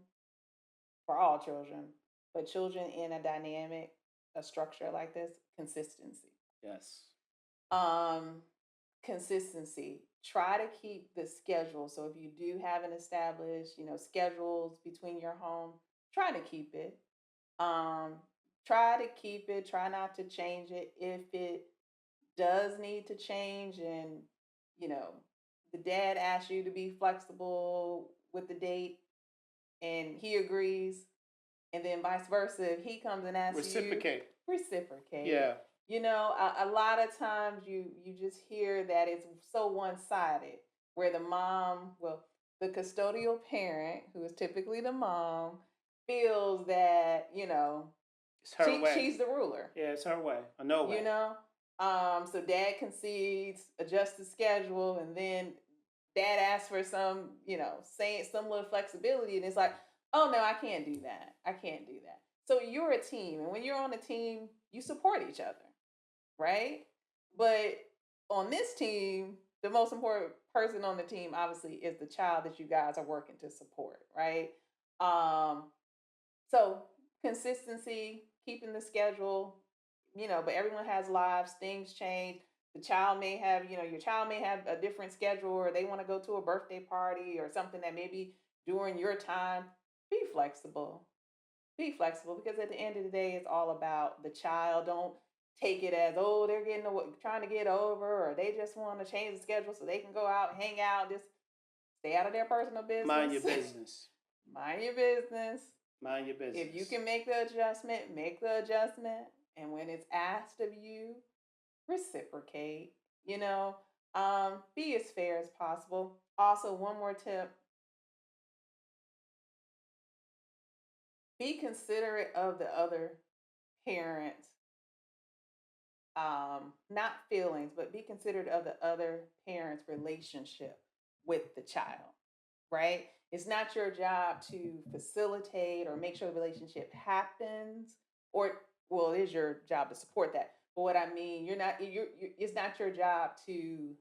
for all children, but children in a dynamic, a structure like this, consistency. Yes. Um, Consistency. Try to keep the schedule. So if you do have an established, schedules between your home, try to keep it. Um, Try to keep it. Try not to change it. If it does need to change, and you know, the dad asks you to be flexible with the date, and he agrees, and then vice versa, if he comes and asks you, Reciprocate. reciprocate. Yeah. A lot of times you just hear that it's so one-sided, where the custodial parent, who is typically the mom, feels that, It's her way. she's the ruler. Yeah, it's her way. Or no way. So dad concedes, adjusts the schedule, and then dad asks for some, saying some little flexibility, and it's like, oh no, I can't do that. I can't do that. So you're a team, and when you're on a team, you support each other, right? But on this team, the most important person on the team obviously is the child that you guys are working to support, right? Um, so consistency, keeping the schedule, but everyone has lives, things change. The child may have, your child may have a different schedule, or they want to go to a birthday party or something that maybe during your time. Be flexible. Be flexible, because at the end of the day, it's all about the child. Don't take it as, oh, they're trying to get over, or they just want to change the schedule so they can go out and hang out. Just stay out of their personal business. Mind your business. Mind your business. Mind your business. If you can make the adjustment, make the adjustment. And when it's asked of you, reciprocate. Be as fair as possible. Also, one more tip: be considerate of the other parent, not feelings, but be considerate of the other parent's relationship with the child, right? It's not your job to facilitate or make sure the relationship happens, or well, it is your job to support that. But what I mean, it's not your job to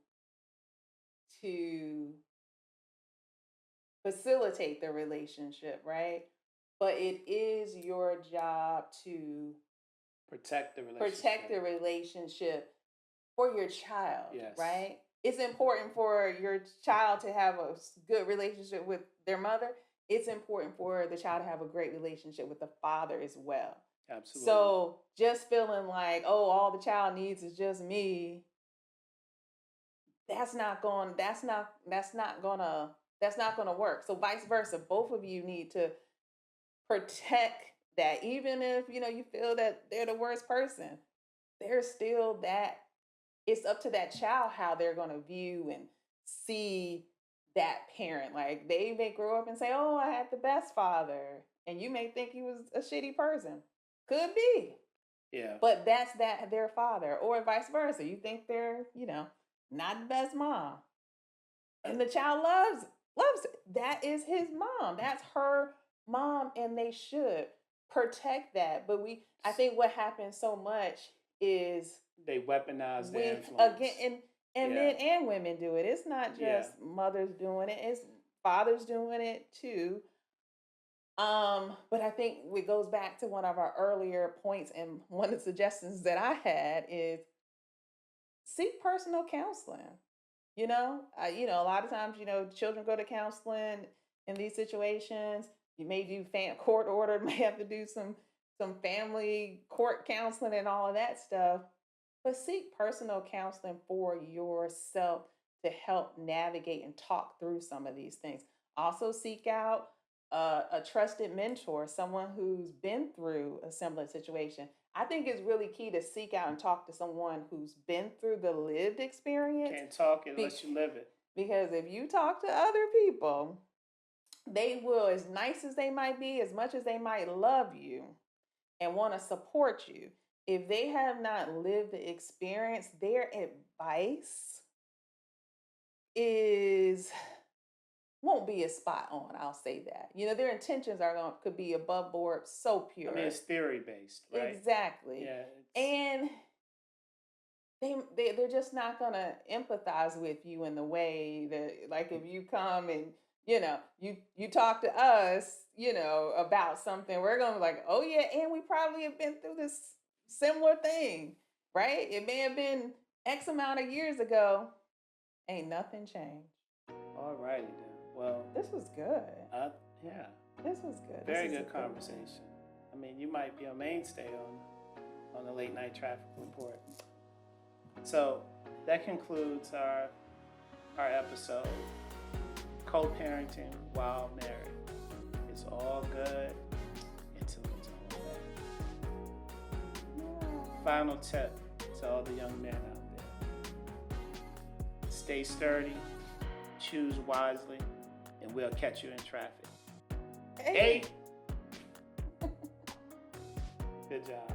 facilitate the relationship, right? But it is your job to Protect the relationship. protect the relationship for your child, Yes. right? It's important for your child to have a good relationship with their mother. It's important for the child to have a great relationship with the father as well. Absolutely. So just feeling like, oh, all the child needs is just me. That's not gonna work. So vice versa, both of you need to protect that. Even if you feel that they're the worst person, there's still that. It's up to that child how they're going to view and see that parent. Like they may grow up and say, oh, I had the best father, and you may think he was a shitty person. Could be. Yeah. But that's their father. Or vice versa, you think they're not the best mom, and the child loves it. That is his mom, that's her mom, and they should protect that. But I think what happens so much is they weaponize their influence. Again, and men and women do it. It's not just mothers doing it, it's fathers doing it too. But I think it goes back to one of our earlier points, and one of the suggestions that I had is seek personal counseling. A lot of times, children go to counseling in these situations. You may do court ordered, may have to do some family court counseling and all of that stuff. But seek personal counseling for yourself to help navigate and talk through some of these things. Also seek out a trusted mentor, someone who's been through a similar situation. I think it's really key to seek out and talk to someone who's been through the lived experience. Can't talk unless you live it. Because if you talk to other people, they will, as nice as they might be, as much as they might love you and want to support you, if they have not lived the experience, their advice won't be as spot on. I'll say that. Their intentions could be above board, so pure. I mean, it's theory based, right? Exactly. Yeah. And they're just not gonna empathize with you in the way that, like, if you come and you talk to us, about something, we're gonna be like, oh yeah, and we probably have been through this similar thing, right? It may have been X amount of years ago. Ain't nothing changed. All righty then. Well, this was good. Yeah. This was good. Very good conversation. I mean, you might be a mainstay on the late night traffic report. So that concludes our episode. Co-parenting while married. It's all good until it's all bad. Final tip to all the young men out there. Stay sturdy, choose wisely, and we'll catch you in traffic. Hey! Good job.